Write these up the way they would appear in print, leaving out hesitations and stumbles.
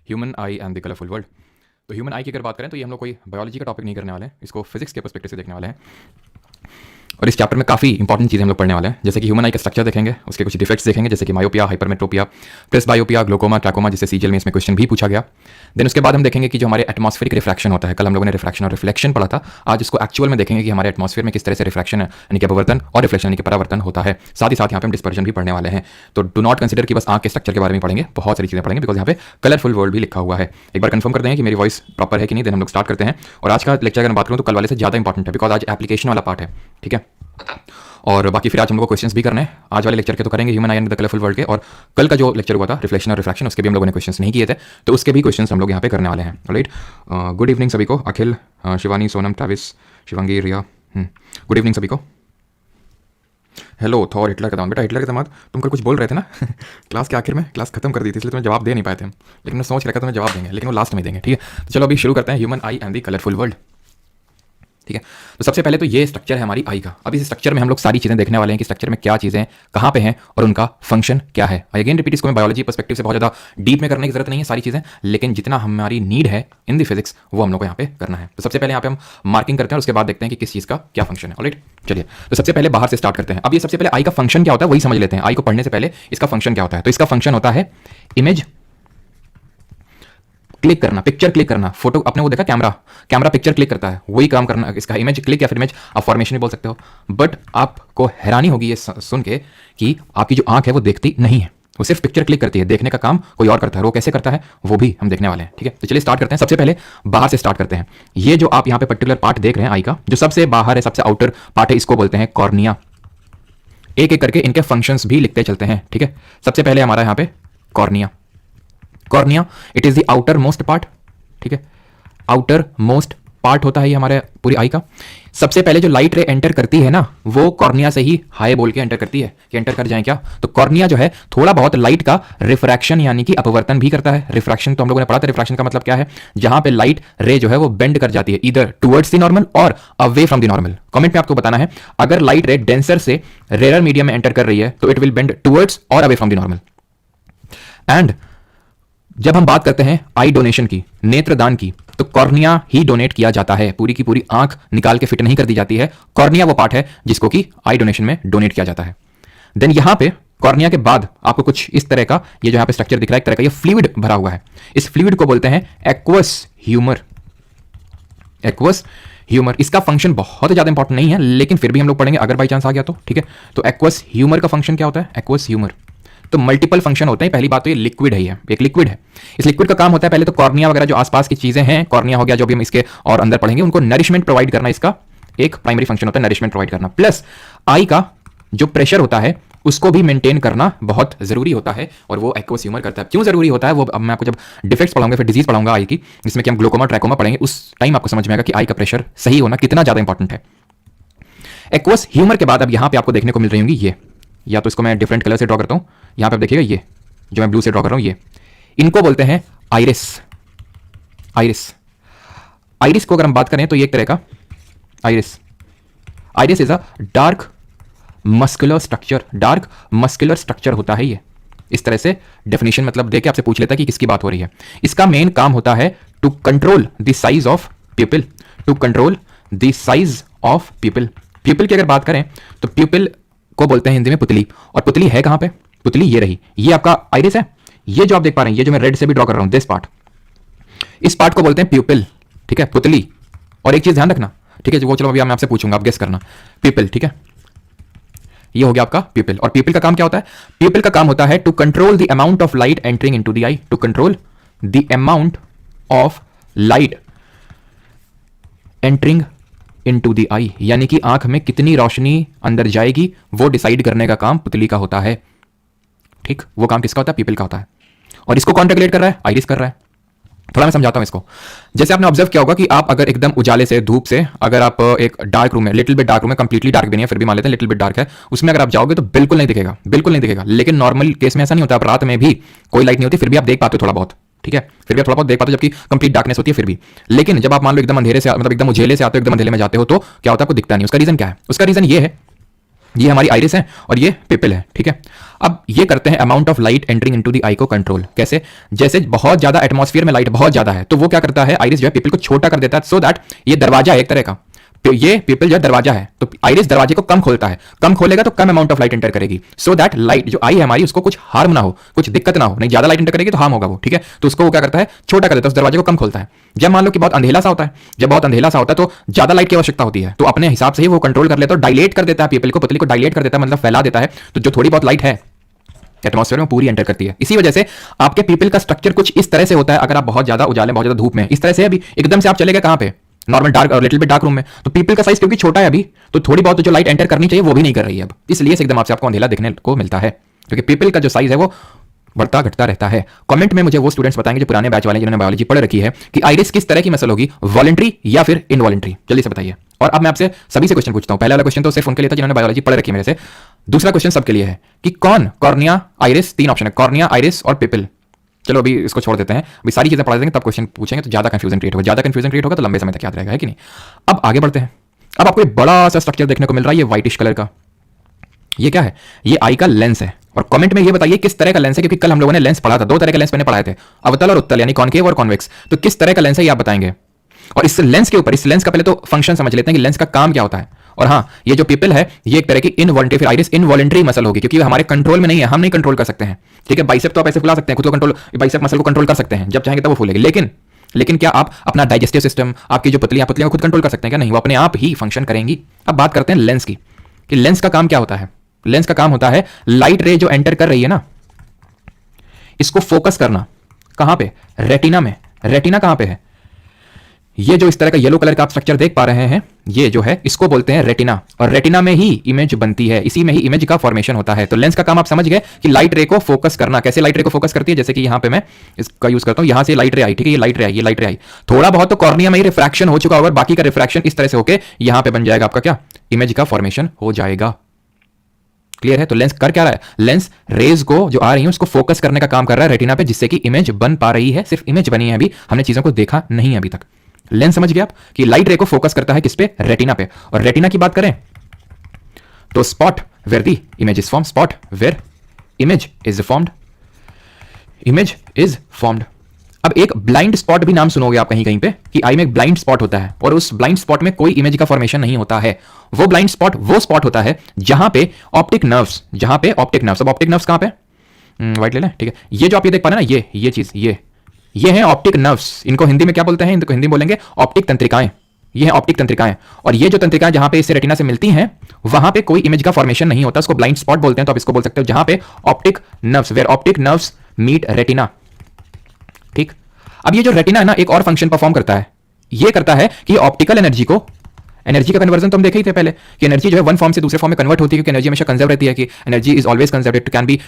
Human I and the colourful world. तो human आई की अगर बात करें तो ये हम लोग कोई बायोलॉजी का टॉपिक नहीं करने वाले हैं, इसको फिजिक्स के पर्सपेक्टिव से देखने वाले हैं। और इस चैप्टर में काफ़ी इंपॉर्टेंट चीज़ें हम लोग पढ़ने वाले हैं, जैसे कि ह्यूमन आई का स्ट्रक्चर देखेंगे, उसके कुछ डिफेक्ट्स देखेंगे जैसे कि myopia, hypermetropia, presbyopia, glaucoma, trachoma, जिससे सीजीएल में इसमें क्वेश्चन भी पूछा गया। देन उसके बाद हम देखेंगे कि जो हमारे एटमॉस्फेरिक रिफ्रैक्शन होता है, कल हम लोगों ने रिफ्रैक्शन और रिफ्लेक्शन पढ़ा था, आज इसको एक्चुअल में देखेंगे कि हमारे एटमॉस्फेयर में किस तरह से रिफ्रैक्शन यानी कि अपवर्तन और रिफ्लेक्शन यानी कि परावर्तन होता है। साथ ही साथ यहाँ पे हम डिस्पर्जन भी पढ़ने वाले हैं। तो डू नॉट कंसिडर कि बस आंख के स्ट्रक्चर के बारे में पढ़ेंगे, बहुत सारी चीज़ें पढ़ेंगे, बिकॉज यहाँ पे कलरफुल वर्ल्ड भी लिखा हुआ है। एक बार कंफर्म कर दें कि मेरी वॉइस प्रॉपर है कि नहीं, देन हम लोग स्टार्ट करते हैं। और आज का लेक्चर अगर मैं बात करूँ तो कल वाले से ज़्यादा इंपॉर्टेंट है, बिकॉज आज एप्लीकेशन वाला पार्ट है, ठीक है। और बाकी फिर आज हम लोग को क्वेश्चंस भी करने हैं, आज वाले लेक्चर के तो करेंगे human I and the colourful world के, और कल का जो लेक्चर हुआ था रिफ्लेक्शन और रिफ्रैक्शन, उसके भी हम लोगों ने क्वेश्चंस नहीं किए थे, तो उसके भी क्वेश्चंस हम लोग यहाँ पे करने वाले हैं। राइट, गुड इवनिंग सभी को, अखिल, शिवानी, सोनम, ट्रैविस, शिवांगी, रिया, गुड इवनिंग सभी को। हेलो थॉर हिटलर का दाम, बेटा हिटलर के दामाद तुम कल कुछ बोल रहे थे ना क्लास के आखिर में, क्लास खत्म कर दी थी इसलिए तुम्हें जवाब दे नहीं पाए थे हम, लेकिन मैं सोच रखा तुम्हें जवाब देंगे, लेकिन वो लास्ट में देंगे, ठीक है। तो चलो अभी शुरू करते हैं human I and the colourful world, ठीक है। तो सबसे पहले तो ये स्ट्रक्चर है हमारी आई का। अब इस स्ट्रक्चर में हम लोग सारी चीज़ें देखने वाले हैं कि स्ट्रक्चर में क्या चीज़ें कहाँ पे हैं और उनका फंक्शन क्या है। आई अगेन रिपीट, इसको मैं बायोलॉजी पर्सपेक्टिव से बहुत ज़्यादा डीप में करने की जरूरत नहीं है सारी चीज़ें, लेकिन जितना हमारी नीड है इन दी फिजिक्स वो हम लोग को यहाँ पे करना है। तो सबसे पहले यहाँ पे हम मार्किंग करते हैं और उसके बाद देखते हैं कि किस चीज़ का क्या फंक्शन है। ऑलराइट, चलिए तो सबसे पहले बाहर से स्टार्ट करते हैं। अब ये सबसे पहले आई का फंक्शन क्या होता है वही समझ लेते हैं। आई को पढ़ने से पहले इसका फंक्शन क्या होता है। तो इसका फंक्शन होता है इमेज क्लिक करना, पिक्चर क्लिक करना। फोटो आपने वो देखा, कैमरा पिक्चर क्लिक करता है, वही काम करना इसका इमेज क्लिक या फिर इमेज आप फॉर्मेशन भी बोल सकते हो। बट आपको हैरानी होगी ये सुन के कि आपकी जो आंख है वो देखती नहीं है, वो सिर्फ पिक्चर क्लिक करती है, देखने का काम कोई और करता है। वो कैसे करता है वो भी हम देखने वाले हैं, ठीक है। तो चलिए स्टार्ट करते हैं। सबसे पहले बाहर से स्टार्ट करते हैं। ये जो आप यहाँ पे पर्टिकुलर पार्ट देख रहे हैं आई का, जो सबसे बाहर है, सबसे आउटर पार्ट है, इसको बोलते हैं कॉर्निया। एक एक करके इनके फंक्शंस भी लिखते चलते हैं, ठीक है। सबसे पहले हमारा यहाँ पे cornea, cornea it is the outer most part, ठीक है। आउटर मोस्ट पार्ट होता है ये हमारे पूरी आई का। सबसे पहले जो लाइट रे एंटर करती है ना, वो कॉर्निया से ही हाय बोल के एंटर करती है कि एंटर कर जाए क्या। तो कॉर्निया जो है थोड़ा बहुत लाइट का रिफ्रैक्शन यानी कि अपवर्तन भी करता है। रिफ्रैक्शन तो हम लोगों ने पढ़ा था, रिफ्रैक्शन का मतलब क्या है, जहां पे लाइट रे जो है वो बेंड कर जाती है, इधर टुवर्ड्स द नॉर्मल और away from the normal. Comment में आपको बताना है, अगर लाइट रे डेंसर से रेयर मीडियम में एंटर कर रही है तो इट विल बेंड टुवर्ड्स और away from the normal. And जब हम बात करते हैं आई डोनेशन की, नेत्रदान की, तो कॉर्निया ही डोनेट किया जाता है। पूरी की पूरी आंख निकाल के फिट नहीं कर दी जाती है। कॉर्निया वो पार्ट है जिसको कि आई डोनेशन में डोनेट किया जाता है। देन यहां पे कॉर्निया के बाद आपको कुछ इस तरह का ये जो यहां पे स्ट्रक्चर दिख रहा है, एक तरह का ये फ्लूइड भरा हुआ है। इस फ्लूइड को बोलते हैं एक्वस ह्यूमर। एक्वस ह्यूमर, इसका फंक्शन बहुत ज्यादा इंपॉर्टेंट नहीं है, लेकिन फिर भी हम लोग पढ़ेंगे अगर बाई चांस आ गया तो, ठीक है। तो एक्वस ह्यूमर का फंक्शन क्या होता है। एक्वस ह्यूमर तो मल्टीपल फंक्शन होते हैं। पहली बात तो ये लिक्विड है, ये एक लिक्विड है। इस लिक्विड का काम होता है पहले तो कॉर्निया वगैरह जो आसपास की चीजें हैं, कॉर्निया हो गया जो भी हम इसके और अंदर पढ़ेंगे, उनको नरिशमेंट प्रोवाइड करना इसका एक प्राइमरी फंक्शन होता है, नरिशमेंट प्रोवाइड करना। प्लस आई का जो प्रेशर होता है उसको भी मेंटेन करना बहुत जरूरी होता है, और वो एक्वस ह्यूमर करता है। क्यों जरूरी होता है वो अब मैं आपको जब डिफेक्ट्स पढ़ाऊंगा, फिर डिजीज पढ़ाऊंगा आई की, जिसमें कि हम ग्लोकोमा ट्रैकोमा पढ़ेंगे, उस टाइम आपको समझ में आएगा कि आई का प्रेशर सही होना कितना ज्यादा इंपॉर्टेंट है। एक्वस ह्यूमर के बाद अब यहां पे आपको देखने को मिल रही होंगी ये, या तो इसको मैं डिफरेंट कलर से ड्रॉ करता हूं, यहां पे आप देखिएगा ये जो मैं ब्लू से ड्रॉ कर रहा हूं, ये इनको बोलते हैं आइरिस। आइरिस, आइरिस को अगर हम बात करें तो ये एक तरह का iris, iris is a dark muscular structure. Dark muscular structure होता है ये। इस तरह से डेफिनेशन मतलब देके आपसे पूछ लेता है कि किसकी बात हो रही है। इसका मेन काम होता है to control the size of pupil, to control the size of pupil. Pupil की अगर बात करें तो प्यूपिल को बोलते हैं हिंदी में पुतली, और पुतली है कहां पे, पुतली ये रही, ये आपका आइरिस है। ये जो आप देख पा रहे हैं, ये जो मैं रेड से भी ड्रॉ कर रहा हूं, दिस पार्ट, इस पार्ट को बोलते हैं प्यूपिल, ठीक है, पुतली। और एक चीज ध्यान रखना, ठीक है, वो चलो अभी मैं आपसे पूछूंगा, आप गेस करना, प्यूपिल, ठीक है, ये हो गया आपका प्यूपिल। और प्यूपिल का काम क्या होता है, प्यूपिल का काम होता है to control the amount of light entering into the eye, to control the amount of light entering into the eye, यानी कि आंख में कितनी रोशनी अंदर जाएगी वो डिसाइड करने का काम पुतली का होता है, ठीक। वो काम किसका होता है, प्यूपिल का होता है। और इसको कौन रेगुलेट कर रहा है, आइरिस कर रहा है। थोड़ा मैं समझाता हूं इसको। जैसे आपने ऑब्जर्व किया होगा कि आप अगर एकदम उजाले से, धूप से, अगर आप एक डार्क रूम में, लिटिल बिट डार्क रूम में, कंप्लीटली डार्क भी नहीं है फिर भी मान लेते हैं लिटिल बिट डार्क है, उसमें अगर आप जाओगे तो बिल्कुल नहीं दिखेगा, बिल्कुल नहीं दिखेगा। लेकिन नॉर्मल केस में ऐसा नहीं होता, आप रात में भी कोई लाइट नहीं होती फिर भी आप देख पाते हो थोड़ा बहुत, ठीक है, फिर भी आप थोड़ा बहुत देख पाते हो, जबकि कंप्लीट डार्कनेस होती है फिर भी। लेकिन जब आप मान लो एकदम अंधेरे से, मतलब एकदम उजेले से आते हो, एकदम अंधेरे में जाते हो, तो क्या होता है, आपको दिखता नहीं। उसका रीजन क्या है, उसका रीजन ये है ये हमारी आइरिस है और ये पिपिल है, ठीक है। अब ये करते हैं amount of light entering into the eye को कंट्रोल। कैसे? जैसे बहुत ज्यादा एटमॉस्फेयर में लाइट बहुत ज्यादा है तो वो क्या करता है, आइरिस जो है पिपिल को छोटा कर देता है, सो दैट ये दरवाजा है एक तरह का, ये पिपिल जो दरवाजा है तो आइरिस दरवाजे को कम खोलता है, कम खोलेगा तो कम अमाउंट ऑफ लाइट एंटर करेगी, सो दैट लाइट जो आई है हमारी उसको कुछ हार्म ना हो, कुछ दिक्कत ना हो, नहीं ज्यादा लाइट एंटर करेगी तो हार्म होगा वो, ठीक है। तो उसको वो क्या करता है, छोटा कर देता है, उस दरवाजे को कम खोलता है। जब मान लो कि बहुत अंधेला सा होता है, जब बहुत अंधेला सा होता है तो ज्यादा लाइट की आवश्यकता होती है, तो अपने हिसाब से ही वो कंट्रोल कर लेता है, डायलेट कर देता है पिपिल को, पुतली को डायलेट कर देता है, मतलब फैला देता है, तो जो थोड़ी बहुत लाइट है एटमॉस्फेयर में पूरी एंटर करती है। इसी वजह से आपके पीपल का स्ट्रक्चर कुछ इस तरह से होता है, अगर आप बहुत ज्यादा उजाले बहुत ज्यादा धूप में इस तरह से, अभी एकदम से आप चले गए कहां पे, नॉर्मल डार्क और लिटिल बिट डार्क रूम में, तो पीपल का साइज क्योंकि छोटा है अभी, तो थोड़ी बहुत जो लाइट एंटर करनी चाहिए वो भी नहीं कर रही है अब, इसलिए एकदम आपसे आपको अंधेला देखने को मिलता है, क्योंकि पीपल का जो साइज है वो बढ़ता घटता रहता है। कमेंट में मुझे वो स्टूडेंट्स बताएंगे जो पुराने बैच वाले जिन्होंने बायोलॉजी पढ़ रखी है कि आइरिस किस तरह की मसल होगी, वॉलंटरी या फिर इनवॉलंटरी, जल्दी से बताइए। और अब मैं आपसे सभी से क्वेश्चन पूछता हूं, पहला वाला क्वेश्चन तो सिर्फ उनके लिए था जिन्होंने बायोलॉजी पढ़ रखी है मेरे से, दूसरा क्वेश्चन सबके लिए है कि कौन कॉर्निया आइरिस, तीन ऑप्शन है कॉर्निया आइरिस और पिपिल। चलो अभी इसको छोड़ देते हैं, अभी सारी चीजें पढ़ा देंगे तब क्वेश्चन पूछेंगे तो ज्यादा कंफ्यूजन क्रिएट होगा, ज्यादा कंफ्यूजन क्रिएट होगा तो लंबे समय तक याद रहेगा, है कि नहीं। अब आगे बढ़ते हैं। अब आपको एक बड़ा सा स्ट्रक्चर देखने को मिल रहा है, ये व्हाइटिश कलर का, ये क्या है, ये आई का लेंस है। और कमेंट में ये बताइए किस तरह का लेंस है, क्योंकि कल हम लोगों ने लेंस पढ़ा था, दो तरह के लेंस मैंने पढ़ाए थे, अवतल और उत्तल, यानी कॉनकेव और कॉन्वेक्स, तो किस तरह का लेंस है ये आप बताएंगे। और इस लेंस के ऊपर, इस लेंस का पहले तो फंक्शन समझ लेते हैं कि लेंस का काम क्या होता है। और हाँ, ये जो पिपिल है ये एक तरह की इनवॉलंटरी, फिर आइरिस इनवॉलंटरी मसल होगी, क्योंकि हमारे कंट्रोल में नहीं है, हम नहीं कंट्रोल कर सकते हैं, ठीक है। बाइसेप तो आप ऐसे फुला सकते हैं, खुद को कंट्रोल, बाइसेप मसल को कंट्रोल कर सकते हैं, जब चाहेंगे तब वो फूलेगी, लेकिन क्या आप अपना डाइजेस्टिव सिस्टम, आपकी जो पतलियां को खुद कंट्रोल कर सकते हैं क्या? नहीं, वो अपने आप ही फंक्शन करेंगी। अब बात करते हैं लेंस की, कि लेंस का काम क्या होता है। लेंस का काम होता है लाइट रे जो एंटर कर रही है ना, इसको फोकस करना। कहां पे? रेटिना में। रेटिना कहां पे है? ये जो इस तरह का येलो कलर का आप स्ट्रक्चर देख पा रहे हैं, ये जो है इसको बोलते हैं रेटिना, और रेटिना में ही इमेज बनती है, इसी में ही इमेज का फॉर्मेशन होता है। तो लेंस का काम आप समझ गए कि लाइट रे को फोकस करना। कैसे लाइट रे को फोकस करती है? जैसे कि यहां पे मैं इसका यूज करता हूं, यहां से लाइट रे आई, ठीक है, ये लाइट रे आई, ये लाइट रे आई, थोड़ा बहुत तो कॉर्निया में ही रिफ्रैक्शन हो चुका होगा, बाकी का रिफ्रैक्शन इस तरह से होकर यहां पे बन जाएगा आपका क्या, इमेज का फॉर्मेशन हो जाएगा। क्लियर है? तो लेंस कर क्या रहा है? लेंस रेज को जो आ रही है उसको फोकस करने का काम कर रहा है रेटिना पे, जिससे कि इमेज बन पा रही है। सिर्फ इमेज बनी है, अभी हमने चीजों को देखा नहीं है अभी तक। लेंस समझ गए आप कि लाइट रे को फोकस करता है किस पे? रेटिना पे। और रेटिना की बात करें तो spot where the image is formed, spot where image is formed, image is formed. अब एक ब्लाइंड स्पॉट भी नाम सुनोगे आप कहीं कहीं पे, कि आई में एक ब्लाइंड स्पॉट होता है और उस ब्लाइंड स्पॉट में कोई इमेज का फॉर्मेशन नहीं होता है। वो ब्लाइंड स्पॉट वो स्पॉट होता है जहां पे ऑप्टिक नर्व्स, जहां पे ऑप्टिक नर्व्स, अब ऑप्टिक नर्व्स कहां पे, व्हाइट ले लें, ठीक है। ये जो आप ये देख पा रहे हैं ना, ये चीज, ये है ऑप्टिक नर्व्स। इनको हिंदी में क्या बोलते हैं? इनको हिंदी में बोलेंगे ऑप्टिक तंत्रिकाएं। ये है ऑप्टिक तंत्रिकाएं, और ये जो तंत्रिकाएं जहां पे इससे रेटिना से मिलती हैं वहां पे कोई इमेज का फॉर्मेशन नहीं होता, उसको ब्लाइंड स्पॉट बोलते हैं। तो आप इसको बोल सकते हो जहां पे optic nerves, where optic nerves meet retina, ठीक। अब ये जो रेटिना है ना, एक और फंक्शन परफॉर्म करता है, ये करता है कि ऑप्टिकल एनर्जी को, एनर्जी का कन्वर्जन तो हम देखे ही थे पहले कि एनर्जी जो है वन फॉर्म से दूसरे फॉर्म में कन्वर्ट होती है, क्योंकि एनर्जी हमेशा कंजर्व रहती है, कि energy is always conserve, it can be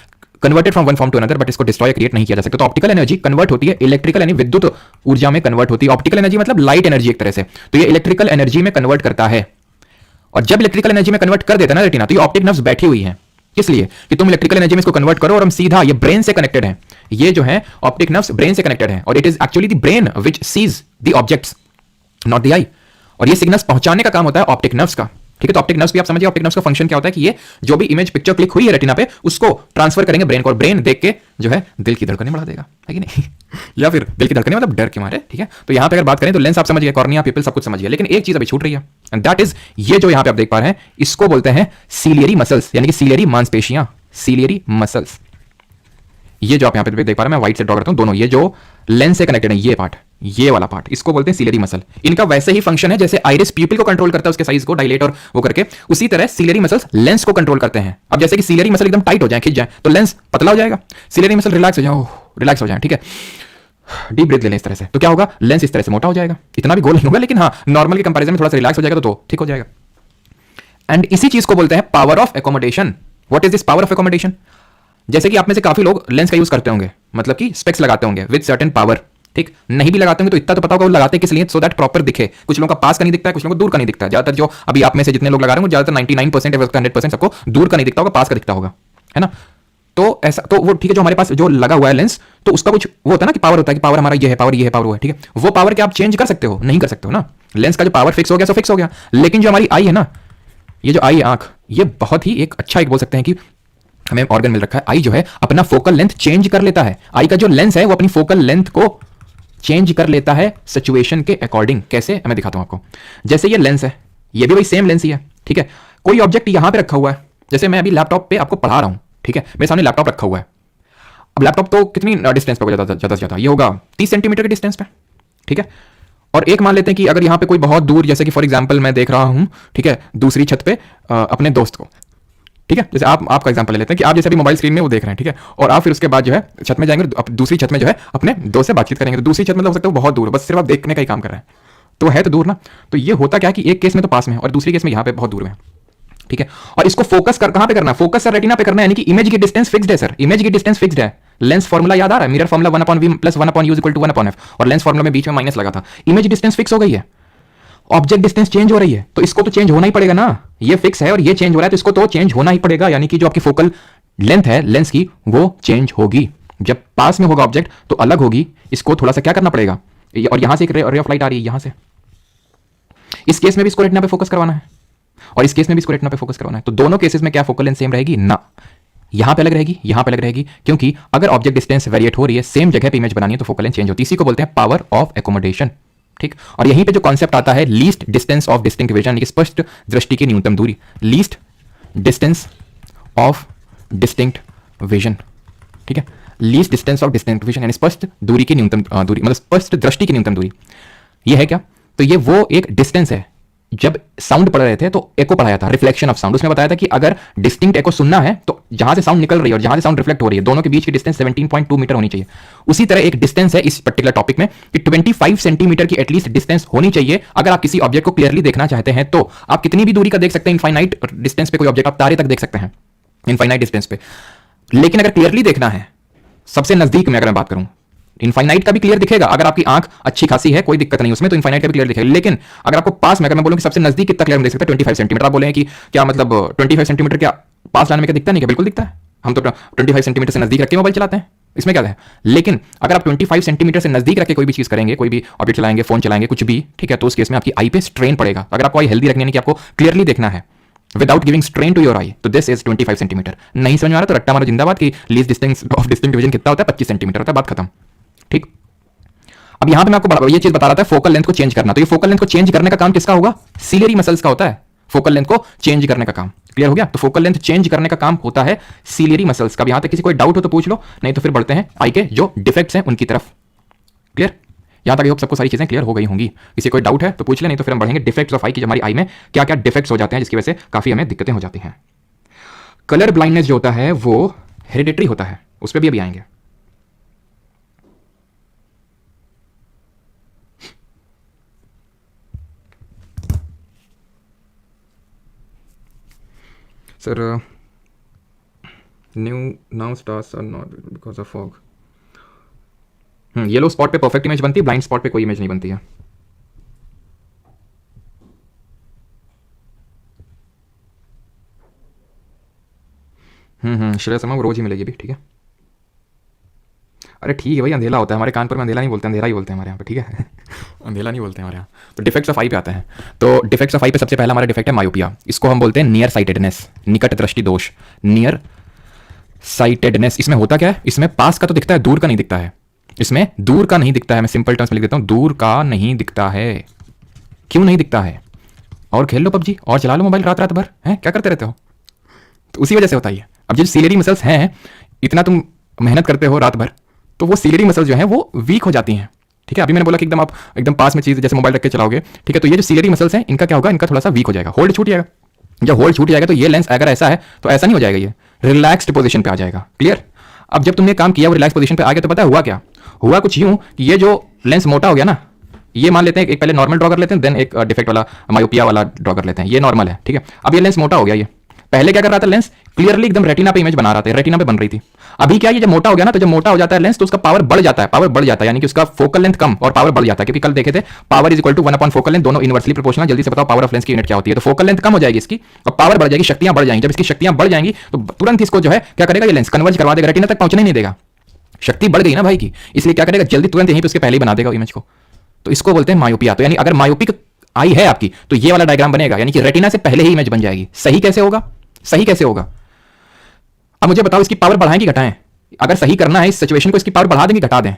converted from one form to another, but इसको डिस्ट्रॉय क्रिएट नहीं किया जा सकता। तो ऑप्टिकल एनर्जी कन्वर्ट होती है इलेक्ट्रिकल यानी विद्युत ऊर्जा में कन्वर्ट होती है। ऑप्टिकल एनर्जी मतलब लाइट एनर्जी एक तरह से, तो ये इलेक्ट्रिकल एनर्जी में कन्वर्ट करता है। और जब इलेक्ट्रिकल एनर्जी में कन्वर्ट कर देता है ना रेटिना, तो ये ऑप्टिक नर्व्स बैठी हुई है, इसलिए कि तुम इलेक्ट्रिकल एनर्जी में इसको कन्वर्ट करो और हम सीधा, ये ब्रेन से कनेक्टेड है, ये जो है ऑप्टिक नर्व्स ब्रेन से कनेक्टेड है, और it is actually the brain which sees the objects, not the eye. और ये सिग्नल्स पहुंचाने का काम होता है ऑप्टिक नर्व्स का, ठीक है। तो ऑप्टिक नर्व्स भी आप समझिए, ऑप्टिक नर्व्स का फंक्शन क्या होता है कि ये जो भी इमेज पिक्चर क्लिक हुई है रेटिना पे, उसको ट्रांसफर करेंगे ब्रेन को, और ब्रेन देख के जो है दिल की धड़कनें बढ़ा देगा, है कि नहीं या फिर दिल की धड़कनें मतलब डर के मारे, ठीक है। तो यहां पे अगर बात करें तो लेंस आप समझ गए, कॉर्निया, पिपिल सब कुछ समझ गए, लेकिन एक चीज अभी छूट रही है, एंड दैट इज ये जो यहां पे आप देख पा रहे हैं, इसको बोलते हैं सीलियरी मसल्स, यानी कि सीलियरी मांसपेशियां, सीलियरी मसल्स। ये जो आप यहां पे देख पा रहे हैं, मैं व्हाइट से ड्रॉ करता हूं, दोनों ये जो लेंस से कनेक्टेड है, ये पार्ट, ये वाला पार्ट, इसको बोलते हैं सीलियरी मसल। इनका वैसे ही फंक्शन है जैसे आइरिस प्यूपिल को कंट्रोल करता है उसके साइज को डायलेट और वो करके, उसी तरह सीलियरी मसल्स लेंस को कंट्रोल करते हैं। अब जैसे कि सीलियरी मसल एकदम टाइट हो जाए, खिंच जाए, तो लेंस पतला हो जाएगा, सीलियरी मसल रिलैक्स हो जाए, रिलैक्स हो जाए, ठीक है। डीप ब्रीथ ले लें इस तरह से, तो क्या होगा, लेंस इस तरह से मोटा हो जाएगा, इतना भी गोल नहीं होगा, लेकिन हाँ नॉर्मल के कंपैरिजन में थोड़ा सा रिलैक्स हो जाएगा, तो ठीक हो जाएगा। एंड इसी चीज को बोलते हैं power of accommodation. What is this power of accommodation? जैसे कि आप में से काफी लोग लेंस का यूज करते होंगे, मतलब कि स्पेक्स लगाते होंगे विद सर्टेन पावर, ठीक। नहीं भी लगाते होंगे तो इतना तो पता होगा वो लगाते किस लिए, सो दैट प्रॉपर दिखे। कुछ लोगों का पास का नहीं दिखता है, कुछ लोगों को दूर का नहीं दिखता है। ज्यादातर जो अभी आप में से जितने लोग लगा रहे हैं, ज्यादातर 99% 100% सबको दूर का नहीं दिखता होगा, पास का दिखता होगा, है ना। तो ऐसा तो वो ठीक है, जो हमारे पास जो लगा हुआ है लेंस, तो उसका कुछ वो होता है ना कि पावर होता है कि पावर हमारा ये है, पावर ये है, पावर वो है, ठीक है। वो पावर क्या आप चेंज कर सकते हो? नहीं कर सकते हो ना। लेंस का जो पावर फिक्स हो गया सो फिक्स हो गया, लेकिन जो हमारी आई है ना, ये जो आई आंख, ये बहुत ही एक अच्छा एक बोल सकते हैं कि हमें ऑर्गन मिल रखा है। आई जो है अपना फोकल लेंथ चेंज कर लेता है। आई का जो लेंस है वो अपनी फोकल लेंथ को चेंज कर लेता है सिचुएशन के अकॉर्डिंग। कैसे, मैं दिखाता हूं आपको। जैसे ये लेंस है, ये भी वही सेम लेंस ही है, ठीक है। कोई ऑब्जेक्ट यहां पे रखा हुआ है, जैसे मैं अभी लैपटॉप पे आपको पढ़ा रहा हूं, ठीक है, मेरे सामने लैपटॉप रखा हुआ है। अब लैपटॉप तो कितनी डिस्टेंस पे होगा, ज्यादा से ज्यादा ये होगा 30 सेंटीमीटर के डिस्टेंस पे, ठीक है। और एक मान लेते हैं कि अगर यहां पे कोई बहुत दूर, जैसे कि फॉर एग्जांपल मैं देख रहा हूं, ठीक है, दूसरी छत पे अपने दोस्त को, ठीक है। जैसे आपका एग्जांपल ले लेते हैं कि आप जैसे अभी मोबाइल स्क्रीन में वो देख रहे हैं, ठीक है, और आप फिर उसके बाद जो है छत में जाएंगे, दूसरी छत में जो है अपने दोस्त से बातचीत करेंगे। तो दूसरी छत मतलब हो सकता है वो बहुत दूर, बस सिर्फ आप देखने का ही काम कर रहे हैं, तो है तो दूर ना। तो ये होता क्या है कि एक केस में तो पास में है और दूसरी केस में यहाँ पे बहुत दूर में, ठीक है। और इसको फोकस कहां पे करना है, फोकस सर रेटिना पे करना है, यानी कि इमेज की डिस्टेंस फिक्स्ड है सर, इमेज की डिस्टेंस फिक्स्ड है। लेंस फॉर्मूला याद आ रहा है, mirror formula 1/v + 1/u = 1/f, और लेंस फॉर्मूला में बीच में माइनस लगा था। इमेज डिस्टेंस फिक्स हो गई है, ऑब्जेक्ट डिस्टेंस चेंज हो रही है, तो इसको तो चेंज होना ही पड़ेगा ना। ये फिक्स है और ये चेंज हो रहा है, तो इसको तो चेंज होना ही पड़ेगा, यानी कि जो आपकी फोकल लेंथ है लेंस की वो चेंज होगी। जब पास में होगा ऑब्जेक्ट तो अलग होगी, इसको थोड़ा सा क्या करना पड़ेगा। और यहां से एक रे ऑफ लाइट आ रही है यहां से, इस केस में भी इसको रेटिना पे फोकस करवाना है और इस केस में भी इसको रेटिना पे फोकस करवाना है। तो दोनों केसेस में क्या फोकल लेंथ सेम रहेगी ना, यहां पे अलग रहेगी, यहां पे अलग रहेगी, क्योंकि अगर ऑब्जेक्ट डिस्टेंस वेरिएट हो रही है, सेम जगह पे इमेज बनानी है, तो फोकल लेंथ चेंज होती है। इसी को बोलते हैं पावर ऑफ एकोमोडेशन, ठीक। और यहीं पे जो कॉन्सेप्ट आता है least distance of distinct vision, यानी कि स्पष्ट दृष्टि की न्यूनतम दूरी, least distance of distinct vision, ठीक है। Least distance of distinct vision यानी स्पष्ट दूरी की न्यूनतम दूरी, मतलब स्पष्ट दृष्टि की न्यूनतम दूरी। ये है क्या, तो ये वो एक डिस्टेंस है। जब साउंड पढ़ रहे थे तो एको पढ़ाया था, रिफ्लेक्शन ऑफ साउंड, उसमें बताया था कि अगर डिस्टिंक्ट एको सुनना है तो जहां से साउंड निकल रही है और जहां से साउंड रिफ्लेक्ट हो रही है, दोनों के बीच की डिस्टेंस 17.2 मीटर होनी चाहिए। उसी तरह एक डिस्टेंस है इस पर्टिकुलर टॉपिक में कि 25 सेंटीमीटर की एटलीस्ट डिस्टेंस होनी चाहिए अगर आप किसी ऑब्जेक्ट को क्लियरली देखना चाहते हैं। तो आप कितनी भी दूरी का देख सकते हैं, इनफाइनाइट डिस्टेंस पे कोई ऑब्जेक्ट, आप तारे तक देख सकते हैं इनफाइनाइट डिस्टेंस पे। लेकिन अगर क्लियरली देखना है, सबसे नजदीक में अगर मैं बात करूं, इनफाइनाइट का भी क्लियर दिखेगा, अगर आपकी आंख अच्छी खासी है, कोई दिक्कत नहीं उसमें, तो इनफाइनाइट का भी क्लियर दिखेगा। लेकिन अगर आपको पास में, अगर मैं बोलूं कि सबसे नजदीक कितना क्लियर हम देख सकते हैं, 25 सेंटीमीटर, आप बोलेंगे कि क्या मतलब 25 सेंटीमीटर क्या पास लाने में क्या दिखता नहीं, क्या बिल्कुल दिखता है। हम तो 25 सेंटीमीटर से नजदीक रख के मोबाइल चलाते हैं, इसमें क्या है। लेकिन अगर आप 25 सेंटीमीटर से नजदीक रख के कोई भी चीज करेंगे, कोई भी ऑब्जेक्ट चलाएंगे, फोन चलाएंगे, कुछ भी, ठीक है, तो उस केस में आपकी आई पे स्ट्रेन पड़ेगा। अगर आपको आई हेल्दी रखनी है कि आपको क्लियरली देखना है without giving strain to your eye, तो दिस इज 25 सेंटीमीटर। नहीं समझ में आ रहा तो रट्टा मारो जिंदाबाद की least distance of distinct vision कितना होता है, 25 सेंटीमीटर होता है, बात खत्म, ठीक। अब यहां पे मैं आपको ये चीज बता रहा था फोकल लेंथ को चेंज करना, तो ये फोकल लेंथ को चेंज करने का काम किसका होगा, सिलियरी मसल्स का होता है। फोकल लेंथ को चेंज करने का काम क्लियर हो गया। तो फोकल लेंथ चेंज करने का काम होता है सिलियरी मसल्स का। यहां तक किसी कोई डाउट हो तो पूछ लो, नहीं तो फिर बढ़ते हैं आई के जो डिफेक्ट्स हैं उनकी तरफ। क्लियर, यहां तक आई होप सबको सारी चीजें क्लियर हो गई होंगी। किसी कोई डाउट है तो पूछ ले, नहीं तो फिर हम बढ़ेंगे डिफेक्ट्स ऑफ आई की, हमारी आई में क्या क्या डिफेक्ट्स हो जाते हैं जिसकी वजह से काफी हमें दिक्कतें हो जाती हैं। कलर ब्लाइंडनेस जो होता है वो हेरिडिटरी होता है, उस पर भी अभी आएंगे। Sir now stars are not because of fog. Yellow spot पे परफेक्ट इमेज बनती है, ब्लाइंड स्पॉट पे कोई इमेज नहीं बनती है। श्रेया शर्मा रोज ही मिलेगी भी, ठीक है। अरे ठीक है भाई, अंधेला होता है हमारे कान पर में, अंधेला नहीं बोलते, अंधेरा ही बोलते हैं हमारे यहाँ पे, ठीक है। अंधेला नहीं बोलते हैं हमारे यहाँ। तो डिफेक्ट्स ऑफ आई पे आते हैं। तो डिफेक्ट्स ऑफ आई पे सबसे पहला हमारा डिफेक्ट है मायोपिया। इसको हम बोलते हैं नियर साइटेडनेस, निकट दृष्टि दोष, नियर साइटेडनेस। इसमें होता क्या है, इसमें पास का तो दिखता है, दूर का नहीं दिखता है। इसमें दूर का नहीं दिखता है, मैं सिंपल टर्म्स में लिख देता हूं, दूर का नहीं दिखता है। क्यों नहीं दिखता है, और खेल लो पबजी और चला लो मोबाइल रात रात भर, है क्या करते रहते हो, तो उसी वजह से होता है। अब जो सिलियरी मसल्स हैं, इतना तुम मेहनत करते हो रात भर, तो वो सिलियरी मसल्स जो हैं वो वीक हो जाती हैं, ठीक है। अभी मैंने बोला कि एकदम आप एकदम पास में चीज जैसे मोबाइल रख के चलाओगे, ठीक है, तो ये जो सिलियरी मसल्स हैं इनका क्या होगा, इनका थोड़ा सा वीक हो जाएगा, होल्ड छूट जाएगा। जब होल्ड छूट जाएगा तो ये लेंस अगर ऐसा है तो ऐसा नहीं हो जाएगा, ये रिलैक्स्ड पोजीशन पे आ जाएगा। क्लियर। अब जब तुमने काम किया वो रिलैक्स पोजीशन पे आ गया, तो पता है हुआ क्या, हुआ कुछ यूं कि ये जो लेंस मोटा हो गया ना, ये मान लेते हैं एक पहले नॉर्मल ड्रॉ कर लेते हैं, देन एक डिफेक्ट वाला मायोपिया वाला ड्रॉ कर लेते हैं। ये नॉर्मल है, ठीक है। अब ये लेंस मोटा हो गया, ये पहले क्या कर रहा था, लेंस क्लियरली एकदम रेटिना पे इमेज बना रहा था, रेटिना पे बन रही थी। अभी क्या, ये जब मोटा हो गया ना, तो जब मोटा हो जाता है लेंस तो उसका पावर बढ़ जाता है, पावर बढ़ जाता है, यानी कि उसका फोकल लेंथ कम और पावर बढ़ जाता है। क्योंकि कल देखे थे power is equal to 1 upon focal length, दोनों इनवर्सली प्रोपोर्शनल। जल्दी से बताओ पावर ऑफ लेंस की यूनिट क्या होती है। तो फोकल लेंथ कम हो जाएगी इसकी और पावर बढ़ जाएगी, शक्तियां बढ़ जाएंगी। जब इसकी शक्तियां बढ़ जाएंगी तो तुरंत इसको जो है क्या करेगा, ये लेंस कन्वर्ज करवा देगा, रेटिना तक पहुंचने नहीं देगा। शक्ति बढ़ गई ना भाई की, इसलिए क्या करेगा, जल्दी तुरंत यहीं पे उसके पहले ही बना देगा इमेज को। तो इसको बोलते हैं मायोपिया। तो यानी अगर मायोपिक आई है आपकी तो ये वाला डायग्राम बनेगा, यानी कि रेटिना से पहले ही इमेज बन जाएगी। सही कैसे होगा, सही कैसे होगा? अब मुझे बताओ इसकी पावर बढ़ाएं कि घटाएं? अगर सही करना है इस सिचुएशन को, इसकी पावर बढ़ा देंगे घटा दें?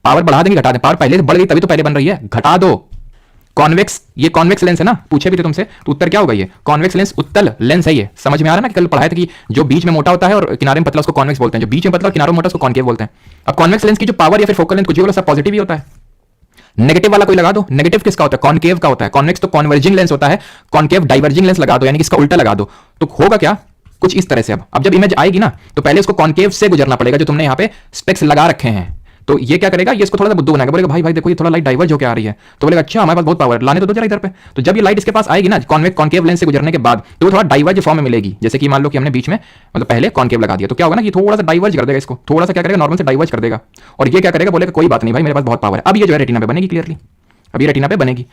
पावर बढ़ा देंगे घटा दें? पावर पहले से बढ़ गई तभी तो पहले बन रही है, घटा दो। कॉन्वेक्स, ये कॉन्वेक्स लेंस है ना, पूछे भी थे तुमसे तो उत्तर क्या होगा? ये कॉन्वेक्स लेंस, उत्तल लेंस है ये। समझ में आ रहा है ना कि कल पढ़ाया था कि जो बीच में मोटा होता है और किनारे में पतला उसको कॉन्वेक्स बोलते हैं, जो बीच में पतला और किनारों में मोटा उसको कॉन्केव बोलते हैं। अब कॉन्वेक्स लेंस की जो पावर या फिर फोकल लेंथ कुछ भी बोलो, सब पॉजिटिव ही होता है। नेगेटिव वाला कोई लगा दो। नेगेटिव किसका होता है? कॉन्केव का होता है। कॉन्वेक्स तो कॉन्वर्जिंग लेंस होता है, कॉन्केव डाइवर्जिंग लेंस लगा दो, यानी कि इसका उल्टा लगा दो। तो होगा क्या? कुछ इस तरह से। अब जब इमेज आएगी ना तो पहले इसको कॉन्केव से गुजरना पड़ेगा, जो तुमने यहां पे स्पेक्स लगा रखे हैं। तो ये क्या करेगा? ये इसको थोड़ा सा बुद्धू बनाएगा, बोलेगा भाई भाई देखो ये थोड़ा लाइट डाइवर्ज होकर आ रही है। तो बोलेगा अच्छा हमारे पास बहुत पावर, लाने तो दो जरा इधर पे। तो जब ये लाइट इसके पास आएगी ना कॉन्केव लेंस से गुजरने के बाद, तो वो थोड़ा डाइवर्ज फॉर्म में मिलेगी। जैसे कि मान लो कि हमने बीच में मतलब पहले कॉन्केव लगा दिया, तो क्या होगा ना कि थोड़ा सा डाइवर्ज कर देगा इसको, थोड़ा सा क्या करेगा नॉर्मल से डाइवर्ज कर देगा। और ये क्या करेगा? बोलेगा कोई बात नहीं भाई मेरे पास बहुत पावर है। अब ये जो है रेटिना पे बनेगी क्लियरली, अब ये रेटिना पे बनेगी,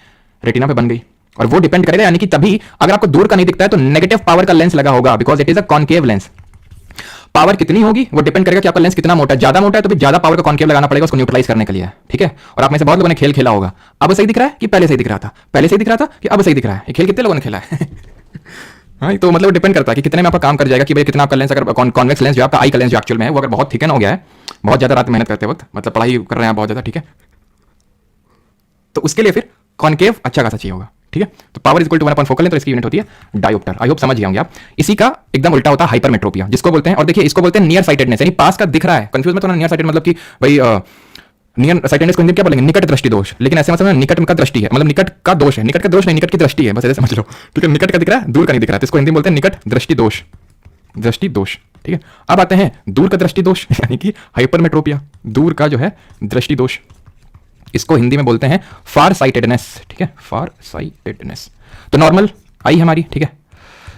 रेटिना पे बन गई। और वो डिपेंड करेगा, यानी कि तभी अगर आपको दूर का नहीं दिखता है तो नेगेटिव पावर का लेंस लगा होगा, because it is a concave lens. Power कितनी होगी वो डिपेंड करेगा कि आपका लेंस कितना मोटा है। ज्यादा मोटा है तो फिर ज्यादा पावर का कॉन्केव लगाना पड़ेगा उसको न्यूट्रलाइज करने के लिए, ठीक है। और आप में से बहुत लोगों ने खेल खेला होगा। अब सही दिख रहा है कि पहले सही दिख रहा था? पहले सही दिख रहा था कि अब सही दिख रहा है? ये खेल कितने लोगों ने खेला है? हाँ, तो मतलब डिपेंड करता है कि कितने में आपका काम कर जाएगा कि भाई कितना आपका लेंस, अगर कॉन्वेक्स लेंस जो आपका आई का लेंस जो एक्चुअल में है वो अगर बहुत थिकन हो गया है, बहुत ज्यादा रात मेहनत करते वक्त, मतलब पढ़ाई कर रहे हैं बहुत ज्यादा, ठीक है, तो उसके लिए फिर कॉन्केव अच्छा खासा चाहिए होगा, ठीक है। तो पावर इज इक्वल टू 1/फोकल लेंथ, तो इसकी यूनिट होती है डायोप्टर। आई होप समझ गए होंगे आप। इसी का एकदम उल्टा होता है हाइपरमेट्रोपिया, जिसको बोलते हैं। और देखिए इसको बोलते हैं नियर साइटेडनेस, यानी पास का दिख रहा है। कंफ्यूज मत होना, नियर साइटेड मतलब कि भाई नियर साइटेडनेस को हिंदी में क्या बोलेंगे? निकट दृष्टि दोष। लेकिन ऐसे मतलब निकट का दृष्टि है, मतलब निकट का दोष है, निकट का दोष नहीं, निकट की दृष्टि है, बस ऐसे समझ लो, ठीक है। निकट का दिख रहा है, दूर का नहीं दिख रहा है, तो इसको हिंदी में बोलते हैं निकट दृष्टि दोष, दृष्टि दोष, ठीक है। अब आते हैं दूर का दृष्टि दोष, यानी कि हाइपरमेट्रोपिया, दूर का जो है दृष्टि दोष। इसको हिंदी में बोलते हैं फार साइटेडनेस, ठीक है, फार साइटेडनेस। तो नॉर्मल आई हमारी, ठीक है,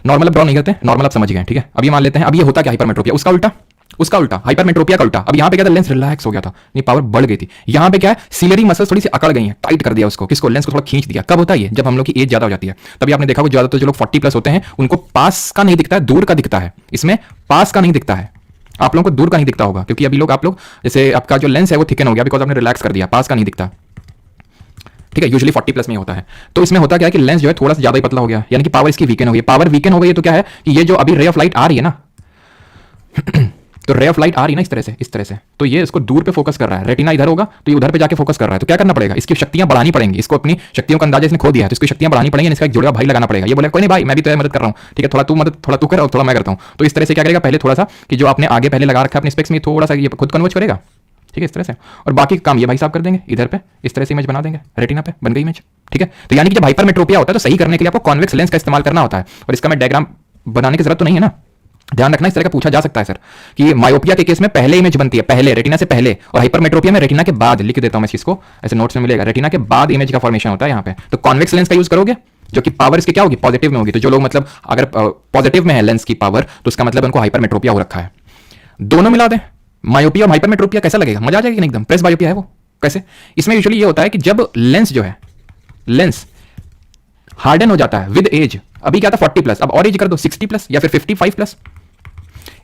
नॉर्मल अब ड्रॉ नहीं करते, नॉर्मल आप समझ गए, ठीक है। अब ये मान लेते हैं, अब ये होता क्या हाइपरमेट्रोपिया, उसका उल्टा, उसका उल्टा, हाइपरमेट्रोपिया का उल्टा। अब यहां पे क्या था? लेंस रिलैक्स हो गया था, नहीं पावर बढ़ गई थी। यहां पे क्या है? सिलरी मसल थोड़ी सी अकड़ गई है, टाइट कर दिया उसको, किसको? लेंस को थोड़ा खींच दिया। कब होता है ये? जब हम लोग की एज ज्यादा हो जाती है। तभी आपने देखा वो ज्यादातर जो लोग 40+ होते हैं उनको पास का नहीं दिखता है, दूर का दिखता है। इसमें पास का नहीं दिखता है, आप लोगों को दूर का नहीं दिखता होगा, क्योंकि अभी लोग आप लोग जैसे आपका जो लेंस है वो थिकन हो गया बिकॉज आपने रिलैक्स कर दिया, पास का नहीं दिखता, ठीक है। यूजुअली 40+ में होता है। तो इसमें होता क्या है कि लेंस जो है थोड़ा सा ज्यादा ही पतला हो गया, यानी कि पावर इसकी वीकन हो गई। पावर वीकन हो गई तो क्या है कि ये जो अभी रे ऑफ लाइट आ रही है ना तो रे ऑफ लाइट आ रही है ना इस तरह से, इस तरह से, तो ये इसको दूर पे फोकस कर रहा है। रेटिना इधर होगा तो ये उधर पे जाके फोकस कर रहा है। तो क्या करना पड़ेगा? इसकी शक्तियां बढ़ानी पड़ेंगी। इसको अपनी शक्तियों का अंदाजा इसने खो दिया है, तो इसकी शक्तियां बढ़ानी पड़ेंगी। इसका एक जुड़वा भाई लगाना पड़ेगा। ये बोले कोई नहीं भाई मैं भी तो मदद कर रहा हूं, ठीक है, थोड़ा तू मदद, थोड़ा तू कर और थोड़ा मैं करता हूं। तो इस तरह से क्या करेगा? पहले थोड़ा सा कि जो आपने आगे पहले लगा रखा है अपने स्पेक्स में, थोड़ा सा ये खुद कन्वर्ज करेगा, ठीक है, इस तरह से। और बाकी काम ये भाई साहब कर देंगे इधर पे, इस तरह से इमेज बना देंगे, रेटिना पे बन गई इमेज, ठीक है। तो यानी कि जब हाइपरमेट्रोपिया होता है तो सही करने के लिए आपको कॉन्वेक्स लेंस का इस्तेमाल करना होता है। और इसका मैं डायग्राम बनाने की जरूरत तो नहीं है ना, ध्यान रखना। इस तरह का पूछा जा सकता है सर कि मायोपिया के केस में पहले इमेज बनती है, पहले रेटिना से पहले, और हाइपरमेट्रोपिया में रेटिना के बाद। लिख देता हूं मैं इस चीज को, ऐसे नोट्स में मिलेगा, रेटिना के बाद इमेज का फॉर्मेशन होता है यहाँ पे। तो कॉन्वेक्स लेंस का यूज करोगे जो कि पावर इसकी क्या होगी? पॉजिटिव में होगी। तो जो लोग मतलब अगर पॉजिटिव में है लेंस की पावर, तो उसका मतलब उनको हाइपरमेट्रोपिया हो रखा है। दोनों मिला दें, मायोपिया और हाइपरमेट्रोपिया, कैसा लगेगा? मजा आ जाएगा कि एकदम। प्रेस बायोपिया है वो, कैसे? इसमें यूजुअली ये होता है कि जब लेंस जो है, लेंस हार्डन हो जाता है विद एज। अभी क्या था 40+, अब और एज कर दो 60+ या फिर 55+।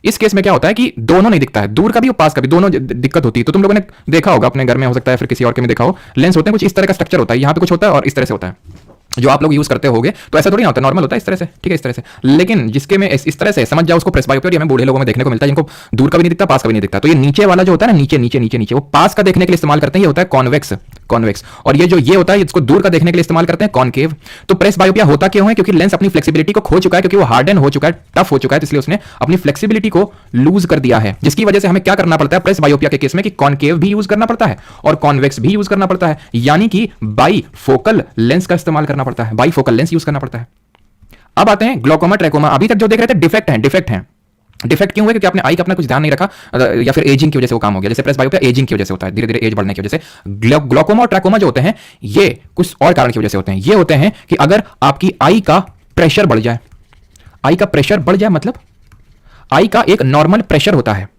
इस केस में क्या होता है कि दोनों नहीं दिखता है, दूर का भी और पास का भी, दोनों दिक्कत होती है। तो तुम लोगों ने देखा होगा अपने घर में, हो सकता है फिर किसी और के में देखा हो, लेंस होते हैं कुछ इस तरह का स्ट्रक्चर होता है, यहां पे कुछ होता है और इस तरह से होता है जो आप लोग यूज करते होगे। तो ऐसा थोड़ी ना होता है, नॉर्मल होता है इस तरह से, ठीक है, इस तरह से। लेकिन जिसके में इस तरह से समझ जाओ उसको प्रेस बायोपिया, हमें बूढ़े लोगों में देखने को मिलता है जिनको दूर का भी नहीं दिखता, पास का भी नहीं दिखता। तो ये नीचे वाला जो होता है ना, नीचे नीचे नीचे नीचे, वो पास का देखने के लिए इस्तेमाल करते हैं, ये होता है कॉन्वेक्स, कॉन्वेक्स। और ये जो ये होता है इसको दूर का देखने के लिए इस्तेमाल करते हैं, कॉनकेव। तो प्रेस बायोपिया होता क्यों है? क्योंकि लेंस अपनी फ्लेक्सिबिलिटी को खो चुका है, क्योंकि वो हार्डन हो चुका है, टफ हो चुका है, इसलिए उसने अपनी फ्लेक्सिबिलिटी को लूज कर दिया है, जिसकी वजह से हमें क्या करना पड़ता है प्रेस बायोपिया के केस में कि कॉनकेव भी यूज करना पड़ता है और कॉन्वेक्स भी यूज करना पड़ता है, यानी कि बाई फोकल लेंस का इस्तेमाल करना पड़ता है, बाई फोकल लेंस यूज करना पड़ता है। अब आते हैं ग्लोकोमा ट्रैकोमा। अभी तक जो देख रहे थे डिफेक्ट है, डिफेक्ट है। डिफेक्ट क्यों हुआ? क्योंकि आपने आई का अपना कुछ ध्यान नहीं रखा, या फिर एजिंग की वजह से वो काम हो गया। जैसे प्रेस बायोपिया एजिंग की वजह से होता है, धीरे धीरे एज बढ़ने की वजह से। ग्लोकोमा और ट्रैकोमा जो होते हैं ये कुछ और कारण की वजह से होते हैं। ये होते हैं कि अगर आपकी आई का प्रेशर बढ़ जाए, आई का प्रेशर बढ़ जाए, मतलब आई का एक नॉर्मल प्रेशर होता है,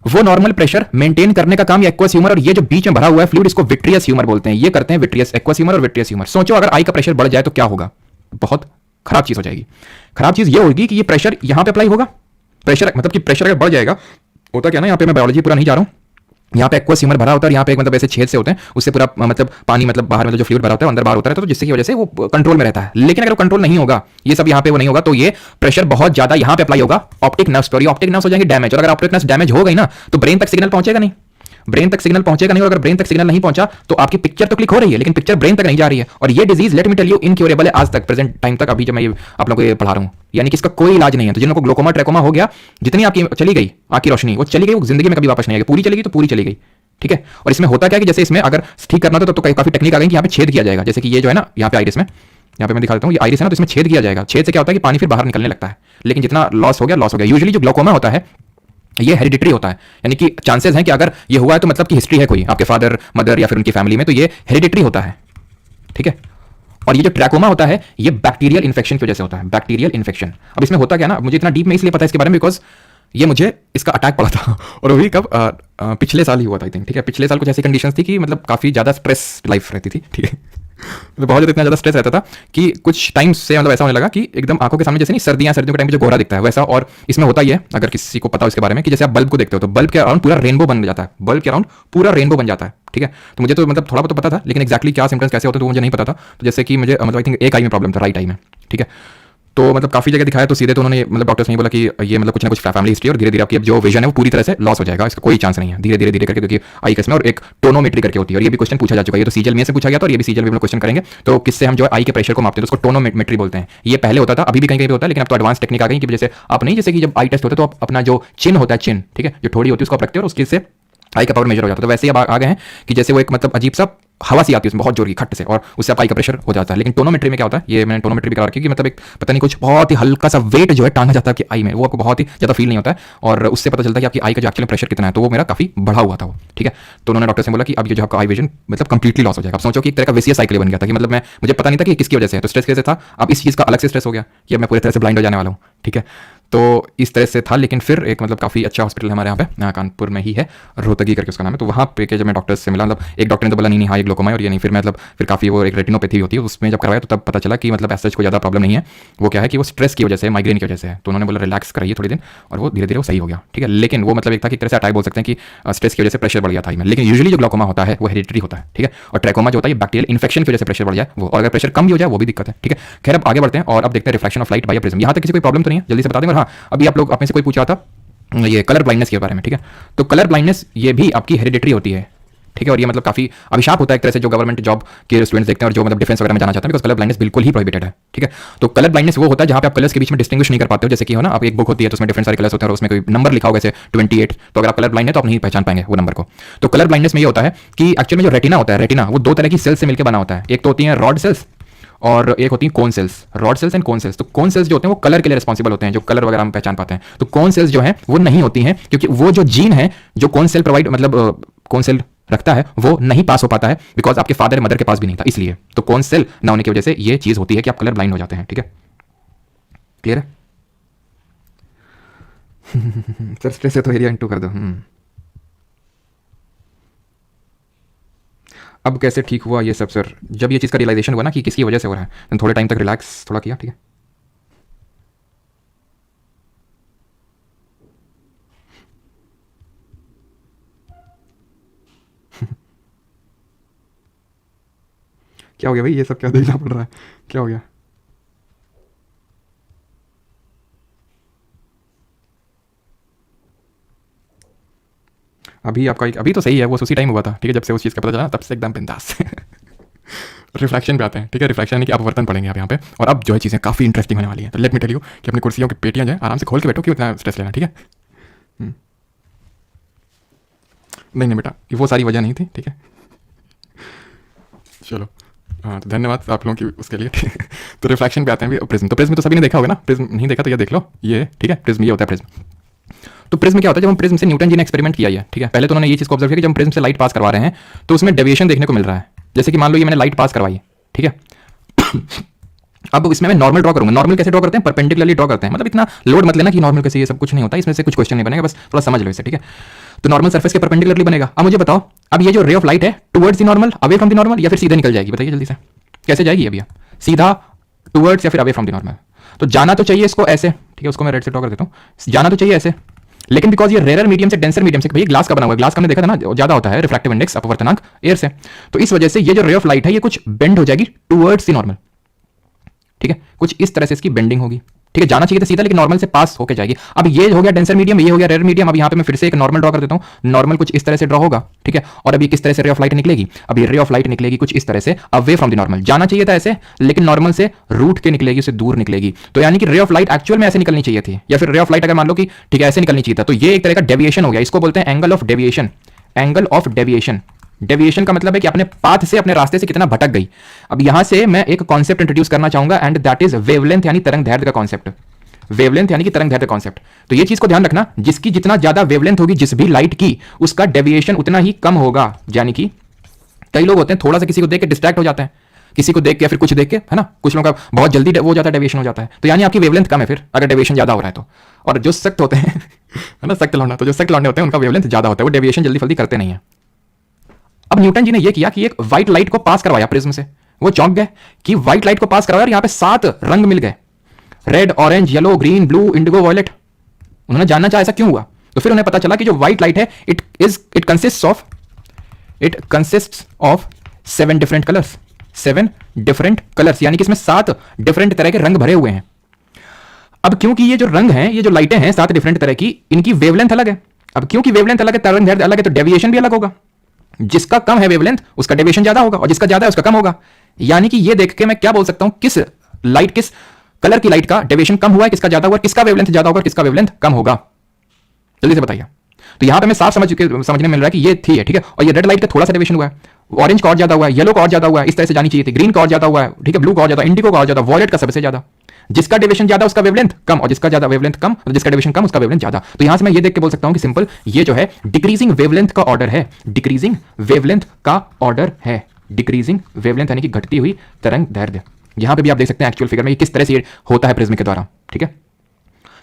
वो नॉर्मल प्रेशर मेंटेन करने का काम ये एक्वस ह्यूमर और ये जो बीच में भरा हुआ है फ्लूइड, इसको विट्रियस ह्यूमर बोलते हैं। ये करते हैं विट्रियस, एक्वस ह्यूमर और विट्रियस ह्यूमर। सोचो अगर आई का प्रेशर बढ़ जाए तो क्या होगा? बहुत खराब चीज हो जाएगी। खराब चीज ये होगी कि ये प्रेशर यहां पे अप्लाई होगा, प्रेशर मतलब कि प्रेशर अगर बढ़ जाएगा, होता क्या ना, यहां पे मैं बायोलॉजी पूरा नहीं जा रहा हूं, यहाँ पे एक्वस ह्यूमर भरा होता है और यहाँ पे एक मतलब ऐसे छेद से होते हैं, उससे पूरा मतलब पानी मतलब बाहर मतलब जो फ्लूइड भरा होता है अंदर बाहर होता है, तो जिससे की वजह से वो कंट्रोल में रहता है। लेकिन अगर वो कंट्रोल नहीं होगा, ये सब यहाँ पे वो नहीं होगा, तो ये प्रेशर बहुत ज्यादा यहाँ पे अप्लाई होगा ऑप्टिक नर्व्स पर, ये ऑप्टिक नर्व्स हो जाएंगे डैमेज, और अगर ऑप्टिक नर्व्स डैमेज हो गई ना तो ब्रेन तक सिग्नल पहुंचेगा नहीं, ब्रेन तक सिग्नल पहुंचेगा नहीं, और अगर ब्रेन तक सिग्नल नहीं पहुंचा तो आपकी पिक्चर तो क्लिक हो रही है लेकिन पिक्चर ब्रेन तक नहीं जा रही है। और ये disease let me tell you incurable है आज तक, प्रेजेंट टाइम तक, अभी जब मैं ये आप लोगों को ये पढ़ा रहा हूं, यानी कि इसका कोई इलाज नहीं है। तो जिन लोगों को ग्लोकोमा ट्रैकोमा हो गया, जितनी आपकी चली गई आंख की रोशनी, वो चली गई, वो जिंदगी में कभी वापस नहीं आएगी, पूरी चली गई तो पूरी चली गई, ठीक है। और इसमें होता क्या है कि जैसे इसमें अगर ठीक करना तो काफी टेक्निक आ गई कि यहाँ पे छेद किया जाएगा, जैसे कि ये जो है ना यहाँ पे आइरिस में, यहाँ पे मैं दिखा देता हूँ, ये आइरिस है ना, तो इसमें छेद किया जाएगा। छेद से क्या होता है कि पानी फिर बाहर निकलने लगता है, लेकिन जितना लॉस हो गया लॉस हो गया। यूजुअली जो ग्लोकोमा होता है ये हेरिडिटरी होता है, यानी कि चांसेस हैं कि अगर ये हुआ है तो मतलब कि हिस्ट्री है कोई आपके फादर मदर या फिर उनकी फैमिली में, तो ये हेरिडिटरी होता है, ठीक है। और ये जो ट्रैकोमा होता है ये बैक्टीरियल इन्फेक्शन की वजह से होता है, बैक्टीरियल इन्फेक्शन। अब इसमें होता क्या ना, मुझे इतना डीप में इसलिए पता है इसके बारे में बिकॉज ये मुझे इसका अटैक पड़ा था और वही कब पिछले साल ही हुआ था आई थिंक, ठीक है। पिछले साल कुछ ऐसी कंडीशंस थी कि मतलब काफ़ी ज़्यादा स्ट्रेस लाइफ रहती थी, ठीक है। मतलब बहुत ज़्यादा इतना ज़्यादा स्ट्रेस रहता था कि कुछ टाइम से मतलब ऐसा होने लगा कि एकदम आंखों के सामने जैसे नहीं सर्दियों के टाइम पे जो गोरा दिखता है वैसा। और इसमें होता ही है, अगर किसी को पता हो इसके बारे में, कि जैसे आप बल्ब को देखते हो तो बल्ब के अराउंड पूरा रेनबो बन जाता है, बल्ब के अराउंड पूरा रेनबो बन जाता है, ठीक है। तो मुझे तो मतलब थोड़ा बहुत तो पता था, लेकिन एक्जैक्टली क्या सिम्टम्स कैसे होते हैं तो मुझे नहीं पता था। तो जैसे कि मुझे मतलब आई थिंक एक आई में प्रॉब्लम था, राइट आई में, ठीक है। तो मतलब काफ़ी जगह दिखाया तो सीधे तो उन्होंने मतलब डॉक्टर्स ने बोला कि ये मतलब कुछ ना कुछ फैमिली हिस्ट्री और धीरे धीरे आपकी जो विजन है वो पूरी तरह से लॉस हो जाएगा, इसका कोई चांस नहीं है, धीरे धीरे धीरे करके, क्योंकि आई केस में और एक टोनोमेट्री करके होती है। और ये भी क्वेश्चन पूछा जा चुका है, ये तो सीजल में से पूछा गया था और ये भी सीजल में हम लोग क्वेश्चन करेंगे। तो किससे हम जो आई के प्रेशर को मापते हैं तो उसको टोनोमेट्री बोलते हैं। ये पहले होता था, अभी भी कहीं कहीं होता है, लेकिन अब तो एडवांस टेक्निक आ गई कि जैसे आप नहीं, जैसे कि जब आई टेस्ट होता है तो आप अपना जो चिन्ह होता है, चिन्ह, ठीक है, जो ठोड़ी होती है उसको आप रखते हो और उसके से आई का पावर मेजर हो जाता है। तो वैसे ही अब आ गए हैं कि जैसे वो एक मतलब अजीब सा हवा सी आती है उसमें बहुत जोर की खट से, और उससे आप आई का प्रेशर हो जाता है। लेकिन टोनोमेट्री में क्या होता है, ये मैंने टोनोमेट्री भी करा रखी है कि मतलब एक पता नहीं कुछ बहुत ही हल्का सा वेट जो है टांगा जाता है कि आई में, वो आपको बहुत ही ज़्यादा फील नहीं होता है और उससे पता चलता है कि आपकी आई का जो एक्चुअल प्रेशर कितना है। तो वो मेरा काफ़ी बढ़ा हुआ था वो, ठीक है। तो उन्होंने डॉक्टर से बोला कि अब ये जो आपका आई विजन मतलब कंप्लीटली लॉस हो जाएगा। आप सोचो कि एक तरह का विशियस साइकिल बन गया था कि मतलब मुझे पता नहीं था कि किसकी वजह से है, तो स्ट्रेस कैसे था, अब इस चीज़ का अलग से स्ट्रेस हो गया कि अब मैं पूरी तरह से ब्लाइंड हो जाने वाला हूँ, ठीक है। तो इस तरह से था। लेकिन फिर एक मतलब काफ़ी अच्छा हॉस्पिटल है हमारे यहाँ पे, कानपुर में ही है, रोहतगी करके उसका नाम है। तो वहाँ पे जब मैं डॉक्टर से मिला, मतलब एक डॉक्टर ने तो बोला नहीं हाँ ये ग्लोकोमा है और ये नहीं, फिर मैं मतलब फिर काफ़ी वो एक रेटिनोपैथी होती है उसमें जब करवाया तो तब पता चला कि मतलब ऐसा कोई ज़्यादा प्रॉब्लम नहीं है, वो क्या है कि वो स्ट्रेस की वजह से, माइग्रेन की वजह से है। तो उन्होंने बोला रिलैक्स कराइए थोड़ी दिन और वो धीरे धीरे वो सही हो गया, ठीक है। लेकिन वो मतलब एक था कि एक तरह से अटैक बोल सकते हैं कि स्ट्रेस की वजह से प्रेशर बढ़ गया था में। लेकिन यूजुअली जो ग्लोकोमा होता है वो हेरिडिटरी होता है, ठीक है। और ट्रैकोमा जो होता है बैक्टीरियल इन्फेक्शन की वजह से प्रेशर बढ़ जाए वो, और अगर प्रेशर कम भी हो जाए वो भी दिक्कत है, ठीक है। खैर अब आगे बढ़ते हैं और अब देखते हैं reflection of light bye prism. यहाँ तक किसी कोई प्रॉब्लम तो नहीं है, जल्दी से बता देंगे। और हाँ, अभी आप लोग अपने से कोई पूछ रहा था ये कलर ब्लाइंडनेस के बारे में, ठीक है। तो कलर ब्लाइंडनेस ये भी आपकी हेरिडिटरी होती है, ठीक है। और ये मतलब काफी अभिशाप होता है एक तरह से जो गवर्नमेंट जॉब के स्टूडेंट्स देखते हैं और जो मतलब डिफेंस वगैरह में जाना चाहते हैं, बिकॉज कलर ब्लाइंडनेस बिल्कुल ही प्रोहिबिटेड है, ठीक है। तो कलर ब्लाइंडनेस वो होता है जहां पे आप कलर्स के बीच में डिस्टिंग्विश नहीं कर पाते हो। जैसे कि हो ना, आप एक बुक होती है तो उसमें डिफरेंट सारे कलर्स होते हैं और उसमें कोई नंबर लिखा होगा जैसे 28, तो अगर आप कलर ब्लाइंड है तो आप नहीं पहचान पाएंगे वो नंबर को। तो कलर ब्लाइंडनेस में ये होता है कि एक्चुअल में जो रेटिना होता है, रेटिना वो दो तरह की सेल्स से मिलकर बना होता है। एक तो होती है रॉड सेल्स और एक होती है cone cells, rod sales and cone cells. तो कोन सेल्स जो होते हैं वो कलर के लिए रिस्पॉन्सिबल होते हैं, जो कलर वगैरह हम पहचान पाते हैं। तो कोन सेल्स जो है वो नहीं होती हैं, क्योंकि वो जो जीन है जो कोन सेल प्रोवाइड मतलब कोन सेल रखता है वो नहीं पास हो पाता है, बिकॉज आपके फादर मदर के पास भी नहीं था, इसलिए। तो कोन सेल ना होने की वजह से ये चीज होती है कि आप कलर ब्लाइंड हो जाते हैं, ठीक है। क्लियर है? सर स्ट्रेस है तो एरिया इंटू कर दो। अब कैसे ठीक हुआ ये सब सर? जब ये चीज़ का रियलाइजेशन हुआ ना कि किसकी वजह से हो रहा है, तो थोड़े टाइम तक रिलैक्स थोड़ा किया, ठीक है। क्या हो गया भाई, ये सब क्या देखना पड़ रहा है, क्या हो गया? अभी आपका अभी तो सही है, वो उसी टाइम हुआ था, ठीक है, जब से उस चीज़ का पता चला तब से एकदम बिंदास। रिफ्लेक्शन पे आते हैं, ठीक है। रिफ्लेक्शन यानी कि अपवर्तन पढ़ेंगे आप यहाँ पे, और अब जो है चीज़ें काफ़ी इंटरेस्टिंग होने वाली हैं। तो लेट मी टेल यू कि अपनी कुर्सियों की पेटियां जो है आराम से खोल के बैठो, क्यों इतना स्ट्रेस लेना, ठीक है। नहीं नहीं बेटा, वो सारी वजह नहीं थी, ठीक है। चलो हाँ, तो धन्यवाद आप लोगों की उसके लिए, ठीक है। तो रिफ्लेक्शन पे आते हैं। प्रिज्म, तो प्रिज्म तो सभी ने देखा होगा ना, प्रिज्म नहीं देखा तो ये देख लो, ये ठीक है। प्रिज्म ये होता है प्रिज्म। तो प्रिज्म क्या होता है, जब हम प्रिज्म से न्यूटन जी ने एक्सपेरिमेंट किया है, ठीक है। पहले तो उन्होंने ये चीज़ को ऑब्जर्व किया कि जब हम प्रिज्म से लाइट पास करवा रहे हैं तो उसमें डेविएशन देखने को मिल रहा है। जैसे कि मान लो ये मैंने लाइट पास करवाई, ठीक है। अब इसमें मैं नॉर्मल ड्रॉ करूंगा। नॉर्मल कैसे ड्रॉ करते हैं? परपेंडिकुलरली ड्रॉ करते हैं। मतलब इतना लोड मत लेना कि नॉर्मल कैसे, ये सब कुछ नहीं होता, इसमें से कुछ क्वेश्चन नहीं बनेगा, बस थोड़ा समझ लो इसे, ठीक है। तो नॉर्मल सरफेस के परपेंडिकुलरली बनेगा। अब मुझे बताओ, अब ये जो रे ऑफ लाइट है towards the normal, away from the normal, या फिर सीधे निकल जाएगी? बताइए जल्दी से, कैसे जाएगी अभी? सीधा टुवर्ड्स या फिर अवे फ्रॉम द नॉर्मल? तो जाना तो चाहिए इसको ऐसे, ठीक है, उसको मैं रेड से ड्रॉ कर देता हूँ। जाना तो चाहिए ऐसे, लेकिन बिकॉज ये रेयर मीडियम से डेंसर मीडियम से, भैया ग्लास का बना हुआ है, ग्लास का हमने देखा था ना ज्यादा होता है रिफ्रैक्टिव इंडेक्स अपवर्तनांक एयर से, तो इस वजह से ये जो रे ऑफ लाइट है ये कुछ बेंड हो जाएगी टुवर्ड्स द नॉर्मल, ठीक है, कुछ इस तरह से इसकी बेंडिंग होगी, ठीक है, जाना चाहिए था सीधा लेकिन नॉर्मल से पास होकर जाएगी। अब ये हो गया डेंसर मीडियम, ये हो गया रेयर मीडियम। अब यहाँ पे मैं फिर से एक नॉर्मल ड्रॉ कर देता हूँ, नॉर्मल कुछ इस तरह से ड्रॉ होगा, ठीक है, और अब ये किस तरह से रे ऑफ लाइट निकलेगी, अब ये रे ऑफ लाइट निकलेगी कुछ इस तरह से अवे फ्रॉम द नॉर्मल, जाना चाहिए था ऐसे लेकिन नॉर्मल से रूट के निकलेगी, उससे दूर निकलेगी, तो यानी कि रे ऑफ लाइट एक्चुअल में ऐसे निकलनी चाहिए थी, या फिर रे ऑफ लाइट अगर मान लो कि ठीक है ऐसे निकलनी चाहिए था, तो ये एक तरह का डेविएशन हो गया, इसको बोलते हैं angle of deviation, angle of deviation. Deviation का मतलब है कि अपने पाथ से अपने रास्ते से कितना भटक गई। अब यहां से मैं एक कॉन्सेप्ट इंट्रोड्यूस करना चाहूंगा एंड दैट इज वेवलेंथ यानी तरंग दैर्ध्य का कॉन्सेप्ट, वेवलेंथ यानी कि तरंग दैर्ध्य कॉन्सेप्ट। तो ये चीज को ध्यान रखना, जिसकी जितना ज्यादा वेवलेंथ होगी जिस भी लाइट की, उसका डेविएशन उतना ही कम होगा। यानी कि कई लोग होते हैं थोड़ा सा किसी को देख के डिस्ट्रैक्ट हो जाते हैं, किसी को देख के या फिर कुछ देख के, है ना, कुछ लोगों का बहुत जल्दी वो जाता है डेविएशन हो जाता है, तो यानी आपकी वेवलेंथ कम है फिर अगर डेविएशन ज्यादा हो रहा है तो। और जो सख्त होते हैं है ना, सख्त लौंडा, तो जो सख्त लौंडे होते हैं उनका वेवलेंथ ज्यादा होता है, वो डेविएशन जल्दी जल्दी करते नहीं है। अब न्यूटन जी ने यह किया कि एक व्हाइट लाइट को पास करवाया प्रिज्म से, वो चौंक गए कि व्हाइट लाइट को पास करवाया और यहां पे 7 रंग मिल गए, red, orange, yellow, green, blue, indigo, violet. उन्होंने जानना चाहा ऐसा क्यों हुआ, तो फिर उन्हें पता चला कि जो व्हाइट लाइट है it consists of 7 different colours, 7 different colours, यानी कि इसमें 7 डिफरेंट तरह के रंग भरे हुए हैं। अब क्योंकि ये जो रंग हैं, ये जो लाइटें हैं 7 डिफरेंट तरह की, इनकी वेवलेंथ अलग है। अब क्योंकि वेवलेंथ अलग है, तरंग दैर्ध्य अलग है, तो डेविएशन भी अलग होगा। जिसका कम है वेवलेंथ उसका डेविएशन ज्यादा होगा और जिसका ज्यादा है उसका कम होगा। यानी कि ये देख के मैं क्या बोल सकता हूं, किस कलर की लाइट का डेविएशन कम हुआ है, किसका ज्यादा हुआ है, किसका वेवलेंथ ज्यादा होगा, किसका वेवलेंथ कम होगा, जल्दी से बताइए। तो यहां पे मैं साफ समझने मिल रहा है कि ये थी है, ठीक है, और ये रेड लाइट का थोड़ा सा डेविएशन हुआ है, ऑरेंज का और ज्यादा हुआ है, येलो का और ज्यादा हुआ है, इस तरह से जानी चाहिए थी, ग्रीन का और ज्यादा हुआ है, ठीक है, ब्लू का और ज्यादा, इंडिगो का और ज्यादा, वॉयलेट का सबसे ज्यादा। जिसका डेविएशन ज्यादा उसका वेवलेंथ कम, और जिसका ज्यादा वेवलेंथ कम, और जिसका डेविएशन कम उसका वेवलेंथ ज्यादा। तो यहां से मैं ये देख के बोल सकता हूं कि सिंपल ये जो है डिक्रीजिंग वेवलेंथ का ऑर्डर है, डिक्रीजिंग वेवलेंथ का ऑर्डर है, डिक्रीजिंग वेवलेंथ यानी कि घटती हुई तरंग दैर्ध्य। यहां पे भी आप देख सकते हैं एक्चुअल फिगर में किस तरह से होता है प्रिज्म के द्वारा, ठीक है,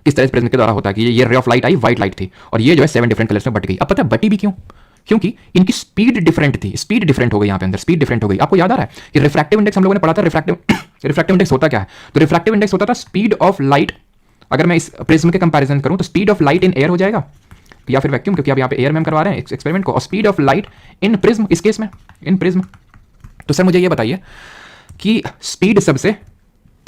किस तरह से प्रिज्म के द्वारा होता है कि ये ray of light I, white light थी और ये जो है 7 डिफरेंट कलर्स में बट गई। अब पता है बटी भी क्यों, क्योंकि इनकी स्पीड डिफरेंट थी, स्पीड डिफरेंट हो गई, यहां पे अंदर स्पीड डिफरेंट हो गई। आपको याद आ रहा है कि रिफ्रैक्टिव इंडेक्स हम लोगों ने पढ़ा था, रिफ्रैक्टिव इंडेक्स होता क्या है, तो रिफ्रैक्टिव इंडेक्स होता था स्पीड ऑफ लाइट, अगर मैं इस प्रिज्म के कंपैरिजन करूं तो speed of light in air हो जाएगा या फिर वैक्यूम, क्योंकि आप यहां पे एयर में हम करवा रहे हैं एक्सपेरिमेंट को, और speed of light in prism, इस केस में इन प्रिज्म। तो सर मुझे ये बताइए कि स्पीड सबसे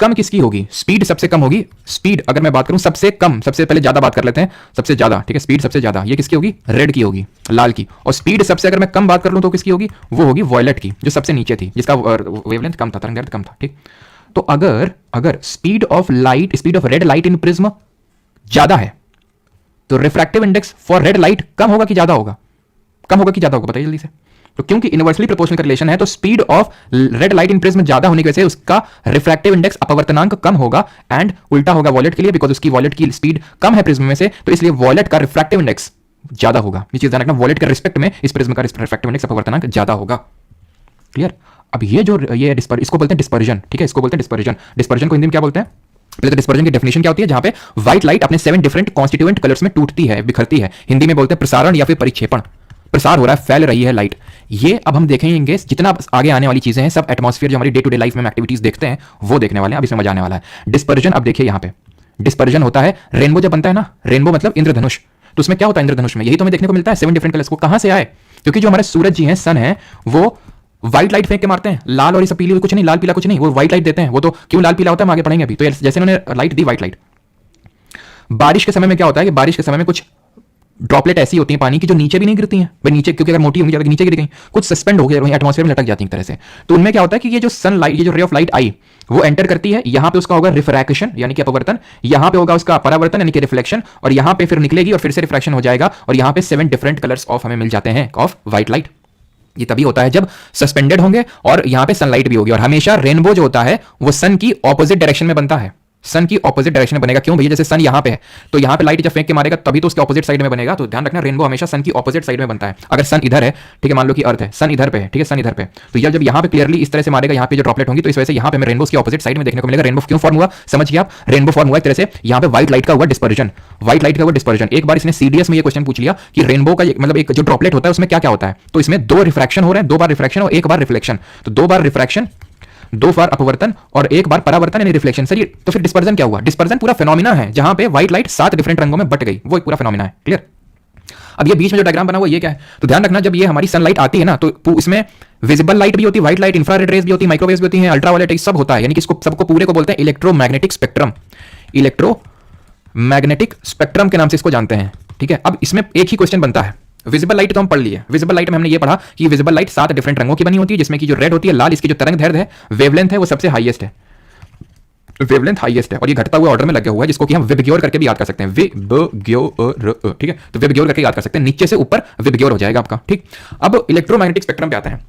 कम किसकी होगी, स्पीड सबसे कम होगी, स्पीड अगर मैं बात करूं सबसे कम, सबसे पहले ज्यादा बात कर लेते हैं, सबसे ज्यादा, ठीक है, स्पीड सबसे ज्यादा ये किसकी होगी, रेड की होगी, लाल की। और स्पीड सबसे अगर मैं कम बात कर लूं तो किसकी होगी, वो होगी वॉयलेट की, जो सबसे नीचे थी, जिसका वेवलेंथ कम था, तरंग दैर्ध्य कम था, ठीक। तो अगर speed of light, speed of red light in prism ज्यादा है तो refractive index for red light कम होगा कि ज्यादा होगा, कम होगा कि ज्यादा होगा, बताइए जल्दी से। तो क्योंकि इनवर्सली प्रोपोर्शनल रिलेशन है, तो speed of red light in prism ज्यादा होने की वजह से उसका रिफ्रैक्टिव इंडेक्स अपवर्तनांक कम होगा, एंड उल्टा होगा वॉयलेट के लिए, बिकॉज उसकी वॉयलेट की स्पीड कम है प्रिज्म में से, तो इसलिए वॉयलेट का रिफ्रैक्टिव इंडेक्स ज्यादा होगा। ये चीज ध्यान रखना, वॉयलेट के रिस्पेक्ट में इस प्रिज्म का रिफ्रैक्टिव इंडेक्स अपवर्तनांक ज्यादा होगा। क्लियर। अब ये इसको बोलते हैं डिस्पर्जन, ठीक है, इसको बोलते हैं डिस्पर्जन। डिस्पर्जन को हिंदी में क्या बोलते हैं, पहले तो डिस्पर्जन की डेफिनेशन क्या होती है, जहां पे व्हाइट लाइट अपने 7 डिफरेंट कॉन्स्टिट्यूएंट कलर्स में टूटती है, बिखरती है। हिंदी में बोलते हैं प्रसारण या फिर परिक्षेपण, प्रसार हो रहा है, फैल रही है लाइट। ये अब हम देखेंगे जितना आगे आने वाली चीजें हैं, सब एटमॉस्फेयर जो हमारी डे टू डे लाइफ में एक्टिविटीज देखते हैं वो देखने वाले हैं, अब इसमें मजा आने वाला है। डिस्पर्जन, अब देखिए यहां पे डिस्पर्जन होता है, रेनबो जब बनता है ना, रेनबो मतलब इंद्रधनुष, तो उसमें क्या होता है इंद्रधनुष में, यही तो हमें देखने को मिलता है 7 डिफरेंट कलर्स। को कहां से आए, क्योंकि जो हमारे सूरज जी हैं, सन है, वो व्हाइट लाइट फेंक के मारते हैं, लाल और ये सब पीली कुछ नहीं, लाल पीला कुछ नहीं, वो व्हाइट लाइट देते हैं। वो तो क्यों लाल पीला होता है हम आगे पढ़ेंगे अभी। तो जैसे उन्होंने लाइट दी व्हाइट लाइट। बारिश के समय में क्या होता है कि बारिश के समय में कुछ ड्रॉपलेट ऐसी होती हैं पानी की जो नीचे भी नहीं गिरती हैं, भाई नीचे, क्योंकि अगर मोटी होंगी ज्यादा नीचे गिर गई, कुछ सस्पेंड हो गया वहीं एटमॉस्फेयर में लटक जाती है एक तरह से। तो उनमें क्या होता है कि ये जो सन लाइट, ये जो रे ऑफ लाइट आई, वो एंटर करती है, यहां पे उसका होगा रिफ्रैक्शन यानी कि अपवर्तन, यहां पे होगा उसका परावर्तन यानी कि रिफ्लेक्शन, और यहां पे फिर निकलेगी और फिर से रिफ्रैक्शन हो जाएगा, और यहां पे 7 डिफरेंट कलर्स ऑफ हमें मिल जाते हैं ऑफ व्हाइट लाइट। ये तभी होता है जब सस्पेंडेड होंगे और यहां पे सनलाइट भी होगी। और हमेशा रेनबो जो होता है वो सन की ऑपोजिट डायरेक्शन में बनता है, सन की ऑपोजिट डायरेक्शन में बनेगा। क्यों भैया, जैसे सन यहां पे है तो यहां पे लाइट जब फेंक के मारेगा तभी तो उसके ऑपोजिट साइड में बनेगा। तो ध्यान रखना, रेनबो हमेशा सन की ऑपोजिट साइड में बनता है। अगर सन इधर है, ठीक है, मान लो कि अर्थ है, सन इधर पे है, ठीक है, सन इधर पे, तो जब यहां पे क्लियरली इस तरह से मारेगा, यहां पे जो ड्रॉपलेट होंगी, तो इस वजह से यहां पे हमें रेनबो की ऑपोजिट साइड में देखने को मिलेगा। रेनबो क्यों फॉर्म हुआ समझ गया आप, रेनबो फॉर्म हुआ एक तरह से यहां पे व्हाइट लाइट का हुआ डिस्पर्जन, व्हाइट लाइट का हुआ डिस्पर्जन। एक बार इसने सीडीएस में ये क्वेश्चन पूछ लिया कि रेनबो का मतलब एक जो ड्रॉपलेट होता है उसमें क्या क्या होता है, तो इसमें 2 रिफ्रैक्शन हो रहे हैं, 2 बार रिफ्रैक्शन और 1 बार रिफ्लेक्शन। तो 2 बार रिफ्रैक्शन, 2 बार अपवर्तन और 1 बार परावर्तन यानी रिफ्लेक्शन। सर ये तो फिर डिस्पर्जन क्या हुआ? डिस्पर्जन पूरा फेनोमिना है जहां पे व्हाइट लाइट 7 डिफरेंट रंगों में बट गई, वो एक पूरा फेनोमिना है। क्लियर? अब ये बीच में जो डायग्राम बना हुआ ये क्या है? तो ध्यान रखना, जब ये हमारी सनलाइट आती है ना तो इसमें विजिबल लाइट भी होती है, व्हाइट लाइट, इंफ्रारेड रेज भी होती है, माइक्रोवेव्स भी होती हैं, अल्ट्रावायलेट सब होता है, यानी कि इसको सबको पूरे को बोलते हैं इलेक्ट्रोमैग्नेटिक स्पेक्ट्रम। इलेक्ट्रोमैग्नेटिक स्पेक्ट्रम के नाम से इसको जानते हैं। ठीक है, अब इसमें एक ही क्वेश्चन बनता है। विजिबल लाइट तो हम पढ़ लिए, विजिबल लाइट में हमने ये पढ़ा कि विजिबल लाइट 7 डिफरेंट रंगों की बनी होती है, जिसमें कि जो रेड होती है, लाल, इसकी जो तरंगदैर्घ्य है, वेवलेंथ है, वो सबसे हाईएस्ट है, वेवलेंथ हाईएस्ट है, और ये घटता हुआ ऑर्डर में लगा हुआ है, जिसको कि हम विबग्योर करके भी याद कर सकते हैं, विबग्योर। ठीक है, तो विबग्योर करके याद कर सकते हैं, नीचे से ऊपर विबग्योर हो जाएगा आपका। ठीक, अब इलेक्ट्रोमैग्नेटिक स्पेक्ट्रम पे आते हैं।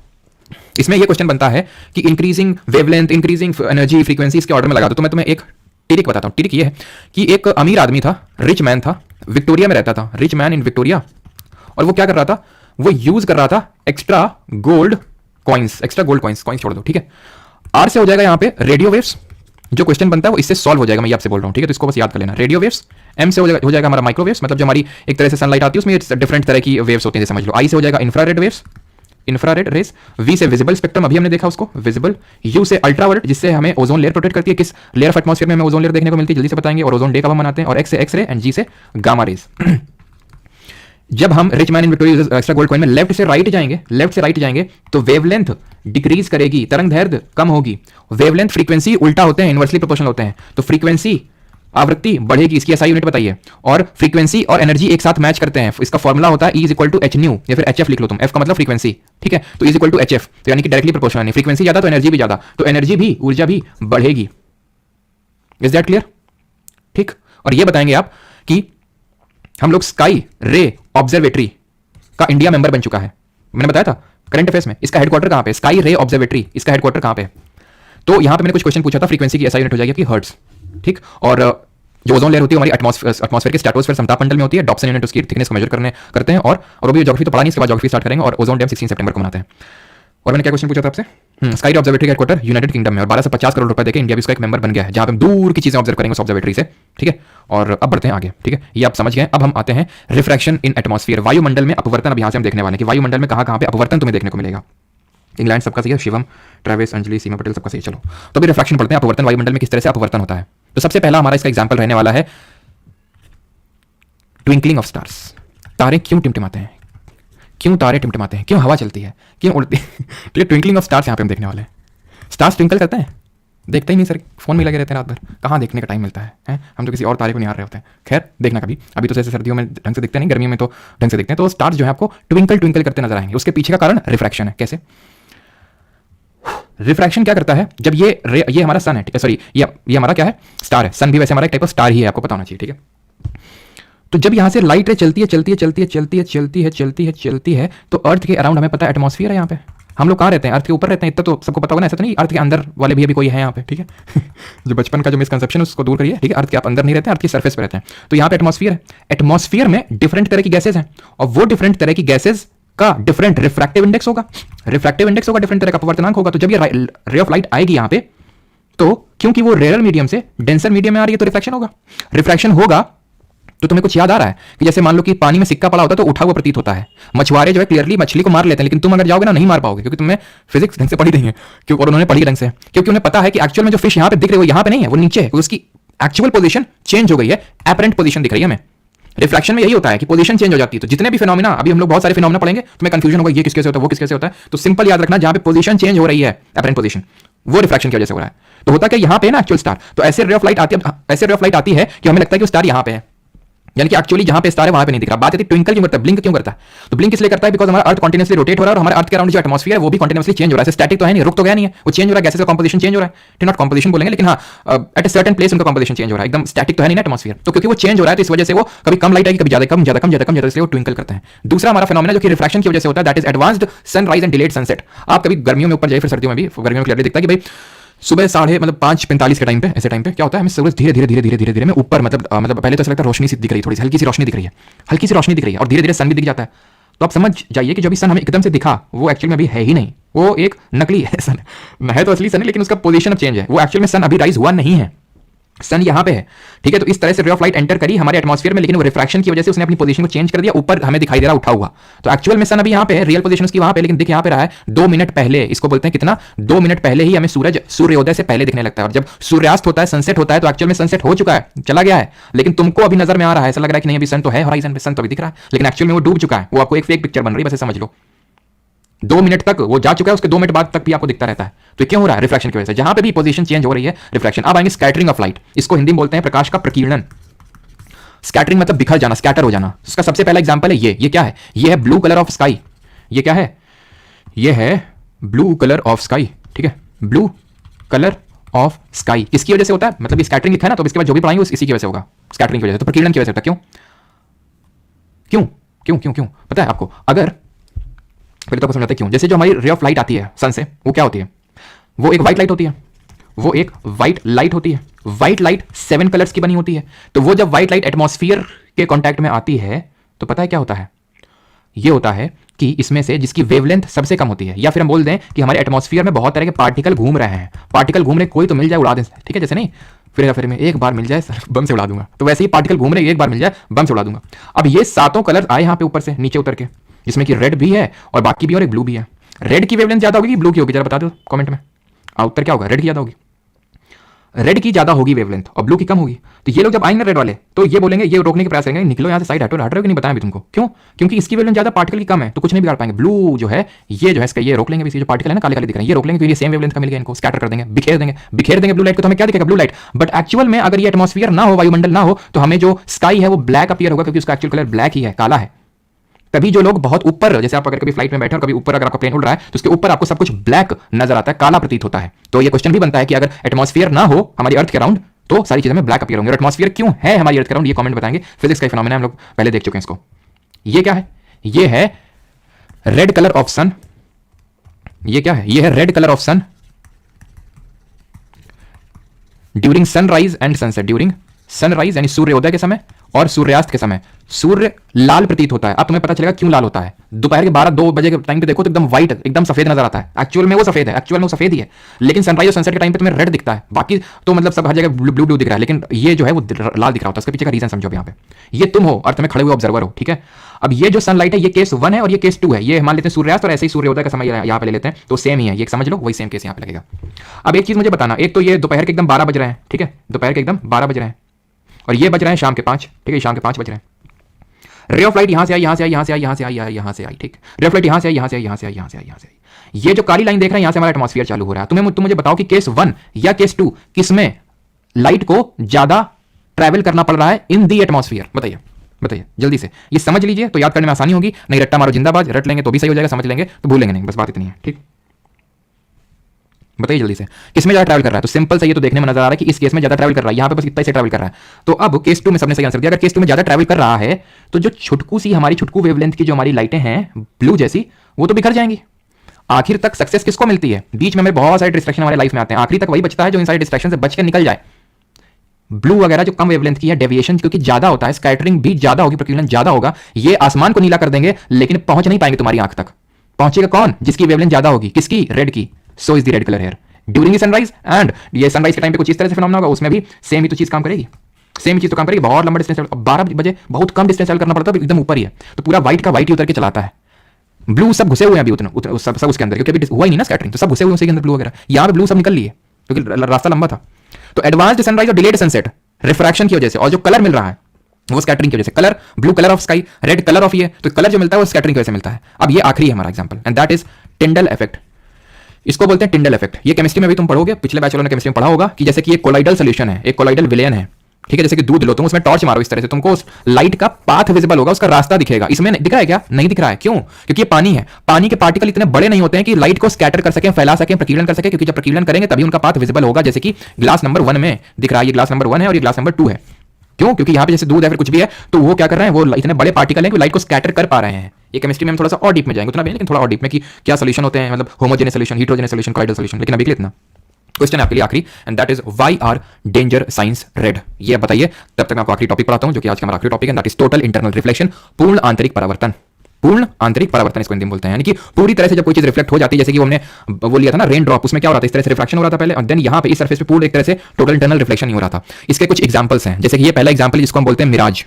इसमें ये क्वेश्चन बनता है कि increasing wavelength, increasing energy, frequency के ऑर्डर में लगा दो। तो मैं तुम्हें एक ट्रिक बताता हूं। ट्रिक ये है कि एक अमीर आदमी था, रिच मैन था, विक्टोरिया में रहता था, रिच मैन इन विक्टोरिया, और वो क्या कर रहा था? वो यूज कर रहा था extra gold coins, extra gold coins, coins छोड़ दो। ठीक है, आर से हो जाएगा यहां पे रेडियो वेव्स, जो क्वेश्चन बनता है वो इससे सॉल्व हो जाएगा, मैं आपसे बोल रहा हूं। ठीक है, तो इसको बस याद कर लेना, रेडियो वेव्स। एम से हो जाएगा हमारा माइक्रोवेव्स, मतलब जो हमारी एक तरह से सनलाइट आती है उसमें डिफरेंट तरह की वेव्स होती हैं, समझ लो। आई से हो जाएगा infrared waves, infrared rays. V से विजिबल स्पेक्ट्रम, अभी हमने देखा उसको, विजिबल। यू से अल्ट्रावायलेट, जिससे हमें ओजोन लेयर प्रोटेक्ट करती है। किस लेयर ऑफ एटमॉस्फेयर में हमें ओजोन लेयर देखने को मिलती है, जल्दी से बताएंगे, और ओजोन डे कब हम मनाते हैं। और एक्स से एक्स रे, एंड जी से गामा रेज। जब हम rich man in Victoria extra gold coin में लेफ्ट से राइट जाएंगे, तो वेवलेंथ डिक्रीज करेगी, तरंगदैर्घ्य कम होगी। वेवलेंथ फ्रीक्वेंसी उल्टा होते हैं, इनवर्सली प्रोपोर्शनल होते हैं, तो फ्रीक्वेंसी आवृत्ति बढ़ेगी। इसकी एसआई यूनिट बताइए। और फ्रीक्वेंसी और एनर्जी एक साथ मैच करते हैं, इसका फॉर्मूला होता है E equal to H nu, या फिर एच एफ लिख लो तुम, एफ का मतलब फ्रीक्वेंसी। ठीक है, तो E equal to H F, तो यानी कि डायरेक्टली प्रोपोर्शनल, नहीं फ्रीक्वेंसी ज्यादा तो एनर्जी भी ज्यादा, तो एनर्जी भी, ऊर्जा भी बढ़ेगी। Is that clear? ठीक, और ये बताएंगे आप कि हम लोग स्काई रे ऑब्जर्वेटरी का इंडिया मेंबर बन चुका है। मैंने बताया था करंट अफेयर्स में, इसका हेडक्वार्टर कहां पे? स्काई रे ऑब्जर्वेटरी, इसका हेडक्वार्टर कहां पे? तो यहां पे मैंने कुछ क्वेश्चन पूछा था, फ्रीक्वेंसी की एसआई यूनिट हो जाएगी आपकी हर्ट्ज। ठीक, और जो ओजोन लेयर होती है हमारी एटमॉस्फेयर के स्ट्रेटोस्फेयर समताप मंडल में होती है, डॉप्सन यूनिट उसकी थिकनेस को मेजर करते हैं। और अभी ज्योग्राफी तो पढ़ा नहीं, इसके बाद ज्योग्राफी स्टार्ट करेंगे, और ओजोन डैम 16 सितंबर को मनाते हैं। और मैंने क्या क्वेश्चन पूछा था आपसे? स्काई रे ऑब्जर्वेटरी का हेडक्वार्टर यूनाइटेड किंगडम में, और 1250 करोड़ रुपए देके इंडिया भी उसका एक मेंबर बन गया है, जहां पे हम दूर की चीजें ऑब्जर्व करेंगे उस ऑब्जर्वेटरी से। ठीक है, और अब बढ़ते हैं आगे। ठीक है, ये आप समझ गए। अब हम आते हैं रिफ्रैक्शन इन एटमॉस्फेयर, वायुमंडल में अपवर्तन। अब यहां से हम देखने वाले हैं कि वायुमंडल में कहां पे अपवर्तन तुम्हें देखने को मिलेगा। इंग्लैंड सबका सही है, शिवम, ट्रेविस, अंजलि, सीमा पटेल सबका सही। चलो, तो अभी रिफ्रैक्शन पढ़ते हैं, अपवर्तन वायुमंडल में किस तरह से अपवर्तन होता है। तो सबसे पहला हमारा इसका एग्जाम्पल रहने वाला है ट्विंकलिंग ऑफ स्टार्स। तारे क्यों टिमटिमाते हैं? क्यों तारे टिमटिमाते हैं? क्यों हवा चलती है? क्यों उड़ती है? तो ये ट्विंकलिंग ऑफ स्टार्स यहां पे हम देखने वाले हैं। स्टार्स ट्विंकल करते हैं? देखते ही नहीं सर, फोन में लगे रहते हैं रात भर, कहाँ देखने का टाइम मिलता है? हम तो किसी और तारे को निहार रहे होते हैं। खैर, देखना कभी, अभी तो जैसे सर्दियों में ढंग से दिखते नहीं, गर्मियों में तो ढंग से दिखते हैं। तो स्टार्स जो है आपको ट्विंकल ट्विंकल करते नजर आएंगे। उसके पीछे का कारण रिफ्रैक्शन है। कैसे? रिफ्रैक्शन क्या करता है? जब ये हमारा सन है, सॉरी ये हमारा क्या है? स्टार है। सन भी वैसे हमारा एक टाइप ऑफ स्टार ही है, आपको पता होना चाहिए। ठीक है, तो जब यहां से लाइट रे चलती है, तो अर्थ के अराउंड हमें पता है एटमॉस्फेयर है। यहाँ पे हम लोग कहाँ रहते हैं? अर्थ के ऊपर रहते हैं, इतना तो सबको पता होगा ना। ऐसा तो नहीं अर्थ के अंदर वाले भी अभी कोई है यहाँ पे। ठीक है, जो बचपन का जो मिसकंसेप्शन है उसको दूर करिए। ठीक है, अर्थ के आप अंदर नहीं रहते हैं, अर्थ की सरफेस पे रहते हैं। तो यहाँ पे एटमॉस्फेयर है। एटमॉस्फेयर में डिफरेंट तरह की गैसेज हैं, और वो डिफरेंट तरह की गैसेज का डिफरेंट रिफ्रैक्टिव इंडेक्स होगा, डिफरेंट तरह का अपवर्तनांक होगा। तो जब ये रे ऑफ लाइट आएगी यहाँ पे, तो क्योंकि वो रेयर मीडियम से डेंसर मीडियम में आ रही है, तो रिफ्रैक्शन होगा। तो तुम्हें कुछ याद आ रहा है कि जैसे मान लो कि पानी में सिक्का पड़ा होता है तो उठा हुआ प्रतीत होता है। मछुआरे जो है क्लियरली मछली को मार लेते हैं, लेकिन तुम अगर जाओगे ना नहीं मार पाओगे, क्योंकि तुम्हें फिजिक्स ढंग से पढ़ी नहीं है, क्योंकि और उन्होंने पढ़ी ढंग से, क्योंकि उन्हें पता है कि एक्चुअल में जो फिश यहाँ पे दिख रही है वो यहाँ पे नहीं है, वो नीचे है, उसकी एक्चुअल पोजीशन चेंज हो गई है, एपरेंट पोजीशन दिख रही है हमें। रिफ्रैक्शन में यही होता है कि पोजीशन चेंज हो जाती है। तो जितने भी फिनोमिना, अभी हम लोग बहुत सारे फिनोमिना पढ़ेंगे, तुम्हें कंफ्यूजन होगा ये किसके से होता है, वो किसके से होता है। तो सिंपल याद रखना, जहां पे पोजीशन चेंज हो रही है, एपरेंट पोजीशन, वो रिफ्रैक्शन की वजह से हो रहा है। तो होता क्या, यहाँ पे ना एक्चुअल स्टार, तो ऐसे रे ऑफ लाइट आती है कि हमें लगता है कि वो स्टार यहाँ पे है, यानी कि एक्चुअली जहां पे स्टार है वहां पे नहीं दिख रहा। बात आती है ट्विंकल क्यों करता है, ब्लिंक क्यों करता है? तो ब्लिंक इसलिए करता है बिकॉज हमारा अर्थ कंटीन्यूअसली रोटेट हो रहा है, और हमारे अर्थ के अराउंड जो एटमॉस्फेयर है वो भी कंटीन्यूअसली चेंज हो रहा है। स्टैटिक तो है नहीं, रुक तो गया नहीं है, वो चेंज हो रहा है, गैसेस का कंपोजिशन चेंज हो रहा है। नॉट कंपोजिशन बोलेंगे, लेकिन हाँ एट अ सर्टेन प्लेस उनका कंपोजिशन चेंज हो रहा है, एकदम स्टैटिक तो है नहीं ना एटमॉस्फेयर। तो क्योंकि वो चेंज हो रहा है, तो इस वजह से वो कभी कम लाइट आएगी, कभी ज्यादा, इसलिए वो ट्विंकल करते हैं। दूसरा हमारा फिनोमेना जो कि रिफ्रैक्शन की वजह से होता है, that is advanced sunrise and delayed sunset. आप कभी गर्मियों में ऊपर जाइए, फिर सर्दियों में भी, गर्मियों में क्लियरली दिखता है कि भाई सुबह 5:45 के टाइम पे, ऐसे टाइम पे क्या होता है, हमें सूरज धीरे में ऊपर, मतलब पहले तो ऐसा लगता है रोशनी सी दिख रही है, थोड़ी सी हल्की सी रोशनी दिख रही है, और धीरे धीरे सन भी दिख जाता है। तो आप समझ जाइए कि जो भी सन हमें एकदम से दिखा, वो एक्चुअल में अभी है ही नहीं, वो एक नकली है सन, है तो असली सन है, लेकिन उसका पोजीशन अब चेंज है, वो एक्चुअल में सन अभी राइज हुआ नहीं है। सन यहां पे है, ठीक है। तो इस तरह से रे ऑफ लाइट एंटर करी हमारे एटमॉस्फेयर में, लेकिन वो रिफ्रैक्शन की वजह से उसने अपनी पोजीशन को चेंज कर दिया, ऊपर हमें दिखाई दे रहा उठा हुआ। तो एक्चुअल में सन अभी यहां पे है, रियल पोजीशन उसकी वहां पे, लेकिन दिख यहां पे रहा है 2 मिनट पहले। इसको बोलते हैं कितना, 2 मिनट पहले ही हमें सूरज सूर्योदय से पहले दिखने लगता है। और जब सूर्यास्त होता है, सनसेट होता है, तो एक्चुअल में सनसेट हो चुका है, चला गया है, लेकिन तुमको अभी नजर में आ रहा है, ऐसा लग रहा है कि नहीं अभी सन तो है होराइजन पे, सन तो अभी दिख रहा है, लेकिन एक्चुअल में वो डूब चुका है। वो आपको एक फेक पिक्चर बन रही है, बस समझ लो। 2 मिनट तक वो जा चुका है, उसके 2 मिनट बाद तक भी आपको दिखता रहता है। तो क्यों हो रहा है? रिफ्रैक्शन की वजह से। जहां पे भी पोजीशन चेंज हो रही है, रिफ्रैक्शन। अब आएंगे स्कैटरिंग ऑफ लाइट, इसको हिंदी में बोलते हैं प्रकाश का प्रकीर्णन। स्कैटरिंग मतलब बिखर जाना, स्कैटर हो जाना। उसका सबसे पहला एग्जांपल है ये क्या है? ये है ब्लू कलर ऑफ स्काई। ये क्या है? ये है ब्लू कलर ऑफ स्काई, ठीक है, ब्लू कलर ऑफ स्काई। किसकी वजह से होता है? मतलब ये स्कैटरिंग लिखा है ना, तो इसके बाद जो भी पढ़ाएंगे इसी की वजह से होगा, स्कैटरिंग की वजह से। तो प्रकीर्णन की वजह से होता है। क्यों क्यों क्यों क्यों क्यों पता है आपको? अगर फिर तो समझाते हैं क्यों। जैसे जो हमारी रे ऑफ लाइट आती है सन से, वो क्या होती है? वो एक व्हाइट लाइट होती है, वो एक व्हाइट लाइट होती है। व्हाइट लाइट 7 कलर्स की बनी होती है। तो वो जब व्हाइट लाइट एटमॉस्फेयर के कांटेक्ट में आती है, तो पता है क्या होता है? ये होता है कि इसमें से जिसकी वेवलेंथ सबसे कम होती है, या फिर हम बोल दें कि हमारे एटमॉस्फेयर में बहुत तरह के पार्टिकल घूम रहे हैं। पार्टिकल घूम रहे, कोई तो मिल जाए उड़ा दें, ठीक है, जैसे नहीं फिर मैं एक बार मिल जाए बम से उड़ा दूंगा, तो वैसे ही पार्टिकल घूम रहे, एक बार मिल जाए बम से उड़ा दूंगा। अब ये 7 कलर आए यहां पे ऊपर से नीचे उतर के, जिसमें कि रेड भी है और बाकी भी, और एक ब्लू भी है। रेड की वेवलेंथ ज्यादा होगी कि ब्लू की होगी? जरा बता दो कमेंट में। उत्तर क्या होगा? रेड की ज्यादा होगी। रेड की ज्यादा होगी वेवलेंथ और ब्लू की कम होगी। तो ये लोग जब आएंगे रेड वाले, तो ये बोलेंगे, ये रोकने के प्रयास करेंगे, निकलो यहां से, साइड हटो। हट रहे हो कि नहीं बताया अभी तुमको? क्यों? क्योंकि इसकी वेवलेंथ ज्यादा, पार्टिकल की कम है, तो कुछ नहीं बिगाड़ पाएंगे। ब्लू जो है, ये जो है इसका, ये रोक लेंगे। इसके जो पार्टिकल है ना काले काले दिख रहे हैं, ये रोक लेंगे, क्योंकि ये सेम वेवलेंथ का मिल गया, इनको स्कैटर कर देंगे, बिखेर देंगे ब्लू लाइट को। तो हमें क्या दिखेगा? Blue light. बट एक्चुअल में अगर ये एटमॉस्फेयर ना हो, वायुमंडल ना हो, तो हमें जो स्काई है वो ब्लैक अपीयर होगा, क्योंकि उसका एक्चुअल कलर ब्लैक ही है, काला है। तभी जो लोग बहुत ऊपर, जैसे आप अगर कभी फ्लाइट में बैठे और कभी ऊपर अगर आपका प्लेन उड़ रहा है, तो उसके ऊपर आपको सब कुछ ब्लैक नजर आता है, काला प्रतीत होता है। तो ये क्वेश्चन भी बनता है कि अगर एटमॉस्फेयर ना हो हमारी अर्थ के अराउंड, तो सारी चीजें में ब्लैक अपीयर होंगे। और एटमॉस्फेयर क्यों है हमारी अर्थ के अराउंड, ये कमेंट बताएंगे। फिजिक्स का फिनोमेना हम लोग पहले देख चुके हैं इसको। ये क्या है? ये है रेड कलर ऑफ सन। ये क्या है? ये है red colour of sun during sunrise and sunset. During sunrise यानी सूर्योदय के समय और सूर्यास्त के समय सूर्य लाल प्रतीत होता है। अब तुम्हें पता चलेगा क्यों लाल होता है। दोपहर के 12-2 बजे के टाइम पे देखो तो एकदम व्हाइट, एकदम सफेद नजर आता है। एक्चुअल में वो सफेद है, एक्चुअल में वो सफेद ही है, लेकिन सनराइज और सनसेट के टाइम पे तुम्हें रेड दिखता है। बाकी तो मतलब सब हर जगह ब्लू ब्लू दिख रहा है, लेकिन ये जो है वो लाल दिख रहा होता है। उसके पीछे का रीजन समझो। यहाँ पे ये तुम हो, अर्थ में खड़े हुए ऑब्जर्वर हो, ठीक है। अब ये जो सनलाइट है, ये केस 1 है और ये केस 2 है। ये मान लेते हैं सूर्यास्त, और ऐसे ही सूर्योदय का समय यहाँ पे ले लेते हैं, तो सेम ही है, ये समझ लो, वही सेम केस यहाँ पे लगेगा। अब एक चीज मुझे बताना, एक तो ये दोपहर के एकदम 12 बज रहे हैं, ठीक है, दोपहर के एकदम 12 बज रहे हैं, और ये बज रहे हैं शाम के 5, ठीक है, शाम के 5 बज रहे हैं। रे ऑफ लाइट यहां से आई, यहां से आई, यहां से आई, यहां से आई, यहां से आई, ठीक। रे ऑफ लाइट यहां से आई, यहां से आई, यहां से आई, यहां से आई, यहां से आई। ये जो काली लाइन देख रहे हैं, यहां से हमारा एटमॉस्फेयर चालू हो रहा है। तुम मुझे बताओ कि केस 1 या केस 2 किसमें लाइट को ज्यादा ट्रैवल करना पड़ रहा है इन दी एटमॉस्फेयर? बताइए बताइए जल्दी से। ये समझ लीजिए तो याद करने में आसानी होगी, नहीं रट्टा मारो जिंदाबाद, रट लेंगे तो भी सही हो जाएगा, समझ लेंगे तो भूलेंगे नहीं, बस बात इतनी है, ठीक। बताइए जल्दी से, किसमें ज्यादा ट्रैवल कर रहा है? तो सिंपल से ये तो देखने में नजर आ रहा है कि इस केस में ज्यादा ट्रैवल कर रहा है, यहां पे बस इतना ही से ट्रैवल कर रहा है। तो अब केस 2 में सबने सही आंसर दिया। अगर केस 2 में ज्यादा ट्रैवल कर रहा है, तो जो छुटकू सी हमारी छुटकू वेवलेंथ की जो हमारी लाइटें हैं ब्लू जैसी, वो तो बिखर जाएंगी। आखिर तक सक्सेस किसको मिलती है? बीच में हमें बहुत सारे डिस्ट्रैक्शन हमारे लाइफ में आते हैं, आखिरी तक वही बचता है जो इन सारे डिस्ट्रैक्शन से बच के निकल जाए। ब्लू वगैरह जो कम वेवलेंथ की है, डेविएशन क्योंकि ज्यादा होता है, स्कैटरिंग भी ज्यादा होगी, प्रकीर्णन ज्यादा होगा, ये आसमान को नीला कर देंगे, लेकिन पहुंच नहीं पाएंगे तुम्हारी आंख तक। पहुंचेगा कौन? जिसकी वेवलेंथ ज्यादा होगी। किसकी? रेड की। So is the red colour here during sunrise एंड ये सनराइज के टाइम पे कुछ इस तरह से फिनोमेना होगा, उसमें भी सेम ही तो चीज काम करेगी, सेम ही चीज तो काम करेगी। बहुत लंबा डिस्टेंस, 12 बजे बहुत कम डिस्टेंस ट्रैवल करना पड़ता है, एकदम ऊपर ही है, तो पूरा व्हाइट का व्हाइट ही उतर के चलाता है। ब्लू सब घुसे हुए हैं अभी उतना सब उसके अंदर, क्योंकि अभी हुआ ही नहीं ना स्कैटरिंग, तो सब घुसे हुए उसी के अंदर ब्लू वगैरह। यहाँ पे ब्लू सब निकल लिए क्योंकि रास्ता लंबा था। तो एडवांस्ड सनराइज और डिलेड सनसेट रिफ्रैक्शन की वजह से, और जो कलर मिल रहा है वो स्कैटरिंग की वजह से। Colour blue colour of sky, red colour of ये, तो कलर जो मिलता है वो स्कैटरिंग की वजह से मिलता है। अब ये आखिरी है हमारा example, and that is Tyndall effect. इसको बोलते हैं टिंडल इफेक्ट। ये केमिस्ट्री में भी तुम पढ़ोगे, पिछले बैच वालों ने केमिस्ट्री में पढ़ा होगा कि जैसे कि एक कोलाइडल सॉल्यूशन है, एक कोलाइडल विलेन है, ठीक है। जैसे कि दूध लो, तुम उसमें टॉर्च मारो इस तरह से, तुमको उस लाइट का पाथ विजिबल होगा, उसका रास्ता दिखेगा। इसमें दिख रहा है क्या? नहीं दिख रहा है। क्यों? क्योंकि ये पानी है, पानी के पार्टिकल इतने बड़े नहीं होते हैं कि लाइट को स्कैटर कर सकें, फैला सकें, प्रकीर्णन कर सकें, क्योंकि जब प्रकीर्णन करेंगे तभी उनका पाथ विजिबल होगा। जैसे कि ग्लास नंबर 1 में दिख रहा है, ये ग्लास नंबर 1 है और ये ग्लास नंबर 2 है। क्यों? क्योंकि यहाँ पे जैसे दूध है फिर कुछ भी है, तो वो क्या कर रहे हैं, वो इतने बड़े पार्टिकल हैं कि लाइट को स्कैटर कर पा रहे हैं। ये केमिस्ट्री में हम थोड़ा सा और डीप में जाएंगे, उतना भी लेकिन थोड़ा और डीप में कि क्या सोल्यूशन होते हैं, मतलब homogeneous solution, heterogeneous solution, colloidal solution. लेकिन अभी के लिए इतना क्वेश्चन है आपके लिए आखिरी, and that is why are danger signs red. ये बताइए, तब तक मैं आपको आखिरी टॉपिक पढ़ाता हूं जो कि आज का हमारा आखिरी टॉपिक है, that is total internal reflection, पूर्ण आंतरिक परावर्तन। पूर्ण आंतरिक परावर्तन इसको हिंदी में बोलते हैं, यानी कि पूरी तरह से जब कोई चीज रिफ्लेक्ट हो जाती है, जैसे कि वो हमने वो लिया था ना रेन ड्रॉप, उसमें क्या हो रहा था, इस तरह से रिफ्रैक्शन हो रहा था पहले, और देन यहाँ पे इस सरफेस पे पूरी एक तरह से टोटल इंटरनल रिफ्लेक्शन नहीं हो रहा था। इसके कुछ एग्जांपल्स हैं, जैसे कि ये पहला एग्जांपल जिसको हम बोलते हैं मिराज।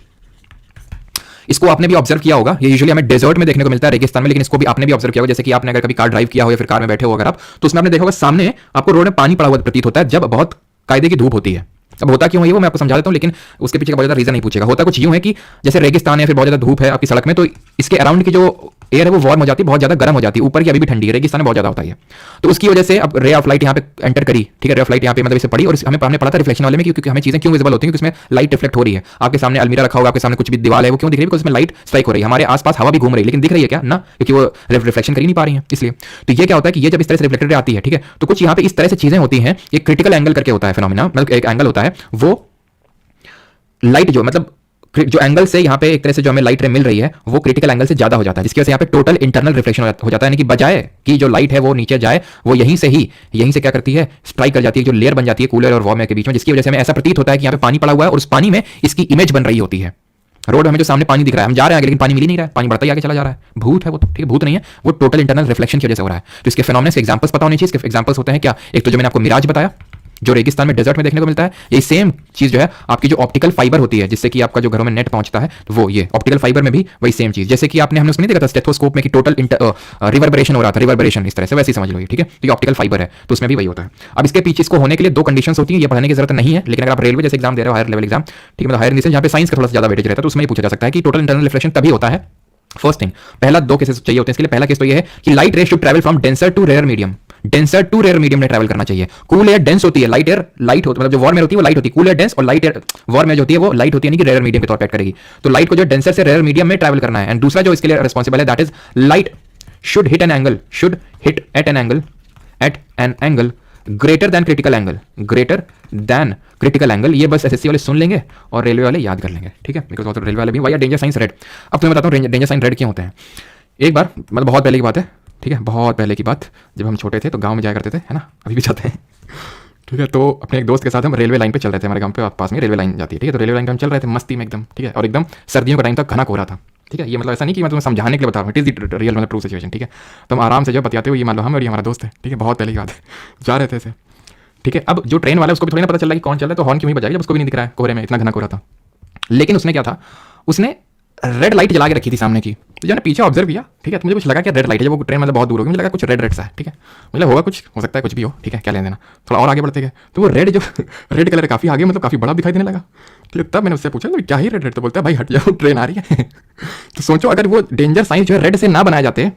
इसको आपने भी ऑब्जर्व किया होगा, ये यूजुअली हमें डेजर्ट में देखने को मिलता है, रेगिस्तान में, लेकिन इसको भी आपने भी ऑब्जर्व किया होगा, जैसे कि आपने अगर कभी कार ड्राइव किया हो या फिर कार में बैठे हो अगर आप, तो उसमें आपने देखा होगा सामने आपको रोड में पानी पड़ा हुआ प्रतीत होता है जब बहुत कायदे की धूप होती है। अब होता क्यों है वो मैं आपको समझा देता हूं, लेकिन उसके पीछे का बहुत ज्यादा रीजन नहीं पूछेगा। होता कुछ यूं है कि जैसे रेगिस्तान है, फिर बहुत ज्यादा धूप है आपकी सड़क में, तो इसके अराउंड की जो एयर है वो वार्म हो जाती है, बहुत ज्यादा गर्म हो जाती है, ऊपर की अभी भी ठंडी है, रेगिस्तान में बहुत ज्यादा होता है। तो उसकी वजह से अब रे ऑफ लाइट यहाँ पे एंटर करी, ठीक है, रे ऑफ लाइट यहाँ पे मतलब इसे पड़ी, और हमें हमने पढ़ा था रिफ्लेक्शन वाले में क्योंकि हमें चीजें क्यों विजिबल होती हैं, क्योंकि उसमें लाइट रिफ्लेक्ट हो रही है। आपके सामने अलमीरा रखा होगा, आपके सामने कुछ भी दीवार है, वो क्यों दिख रही है, बिकॉज उसमें लाइट स्ट्राइक हो रही है, हमारे आसपास हवा भी घूम रही है, लेकिन दिख रही है क्या ना, क्योंकि वो रिफ्लेक्शन कर ही नहीं पा रही है इसलिए। तो ये क्या होता है कि ये जब इस तरह से रिफ्लेक्टेड आती है, ठीक है, तो कुछ यहाँ पे इस तरह से चीजें होती हैं, एक क्रिटिकल एंगल करके होता है फिनोमेना, मतलब एक एंगल होता है, वो लाइट जो मतलब जो एंगल से यहाँ पे एक तरह से जो हमें लाइट रे मिल रही है वो क्रिटिकल एंगल से ज्यादा हो जाता है, जिसकी वजह से यहाँ पे टोटल इंटरनल रिफ्लेक्शन हो जाता है, यानी कि बजाय कि जो लाइट है वो नीचे जाए, वो यहीं से क्या करती है, स्ट्राइक कर जाती है, जो लेयर बन जाती है कूलर और वार्म के बीच में, जिसकी वजह से हमें ऐसा प्रतीत होता है कि यहाँ पे पानी पड़ा हुआ है और उस पानी में इसकी इमेज बन रही होती है। रोड हमें जो सामने पानी दिख रहा है, हम जा रहे हैं लेकिन पानी मिल ही नहीं रहा है, पानी बढ़ता ही आगे चला जा रहा है, भूत है वो, ठीक है, भूत नहीं है वो, टोटल इंटरनल रिफ्लेक्शन की वजह से हो रहा है। तो इसके फिनोमेना के एग्जांपल्स पता होने चाहिए। इसके एग्जांपल्स होते हैं क्या, एक तो जो मैंने आपको मिराज बताया जो रेगिस्तान में डेजर्ट में देखने को मिलता है, ये सेम चीज जो है आपकी जो ऑप्टिकल फाइबर होती है जिससे कि आपका जो घरों में नेट पहुंचता है, तो वो ये ऑप्टिकल फाइबर में भी वही सेम चीज, जैसे कि हमने उसमें नहीं देखा था स्टेथोस्कोप में कि टोटल रिवर्बरेशन हो रहा था, रिवर्बरेशन इस तरह से, वैसे ही समझ लो, ठीक है, तो ये ऑप्टिकल फाइबर है, तो उसमें भी वही होता है। अब इसके पीछे इसको होने के लिए दो कंडीशंस होती हैं, ये पढ़ने की जरूरत नहीं है, लेकिन अगर आप रेलवे जैसे एग्जाम दे रहे हो, हायर लेवल एग्जाम, ठीक है, मतलब हायर जहाँ पे साइंस का थोड़ा सा ज्यादा वेटेज रहता है, तो उसमें ही पूछा जा सकता है कि टोटल इंटरनल रिफ्लेक्शन तभी होता है। फर्स्ट थिंग, पहला दो केसेस चाहिए होते हैं इसके लिए। पहला केस तो ये है कि light ray should travel from denser to rare medium, denser to rare medium में ट्रैवल करना चाहिए। कूल एयर डेंस होती है, लाइट एयर लाइट होती है, मतलब जो वार्म एयर होती है वो लाइट होती है, कूल एयर डेंस, और लाइट एयर वार्म एयर जो होती है वो लाइट होती है, यानी कि रेयर मीडियम के तौर पर करेगी। तो लाइट को जो डेंसर से रेयर मीडियम में ट्रैवल करना है। एंड दूसरा जो इसके लिए रिस्पॉन्सिबल है that is light should hit eight an angle greater than critical angle, greater than critical angle. ये बस एसएससी वाले सुन लेंगे और रेलवे वाले याद कर लेंगे, ठीक है, बिकॉज रेलवे वाले भी वाई डेंजर साइंस रेड। अब तुम्हें बताता हूँ डेंजर साइन रेड क्यों होते हैं। एक बार मतलब बहुत पहले की बात है, ठीक है, बहुत पहले की बात, जब हम छोटे थे तो गांव में जाया करते थे, है ना, अभी भी जाते हैं, ठीक है। तो अपने एक दोस्त के साथ हम रेलवे लाइन पे चल रहे थे, हमारे गांव पे पास में रेलवे लाइन जाती है, ठीक है, तो रेलवे लाइन पे हम चल रहे थे मस्ती में एकदम, ठीक है, और एकदम सर्दियों का टाइम तक घना कोहरा था, ठीक है। ये मतलब ऐसा नहीं कि मैं तुम्हें समझाने के लिए बता रहा हूँ, इट इज रियल मतलब ट्रू सिचुएशन, ठीक है। तो हम आराम से जब बतियाते हो, ये मान लो हम और ये हमारा दोस्त है, ठीक है, बहुत पहले की बात है, जा रहे थे ऐसे, ठीक है। अब जो ट्रेन वाला है उसको भी थोड़ी ना पता चल रहा है कि कौन चल रहा है, तो हॉर्न क्यों ही बजाएगा जब उसको भी नहीं दिख रहा है कोहरे में, इतना घना कोहरा था। लेकिन उसने क्या था, उसने रेड लाइट जला के रखी थी सामने की, तो मैंने पीछे ऑब्जर्व किया, ठीक है, तो मुझे कुछ लगा कि रेड लाइट है, जब वो ट्रेन मतलब बहुत दूर होगी, मुझे लगा कुछ रेड सा है, ठीक है, मुझे होगा कुछ, हो सकता है कुछ भी हो, ठीक है, क्या लेना देना। थोड़ा और आगे बढ़ते गए तो वो रेड जो रेड कलर काफी आगे मतलब काफी बड़ा दिखाई देने लगा, ठीक है। तब मैंने उससे पूछा क्या ही रेड, तो बोलता है भाई हट जाओ ट्रेन आ रही है। तो सोचो अगर वो डेंजर साइंस जो है रेड से ना बनाए जाते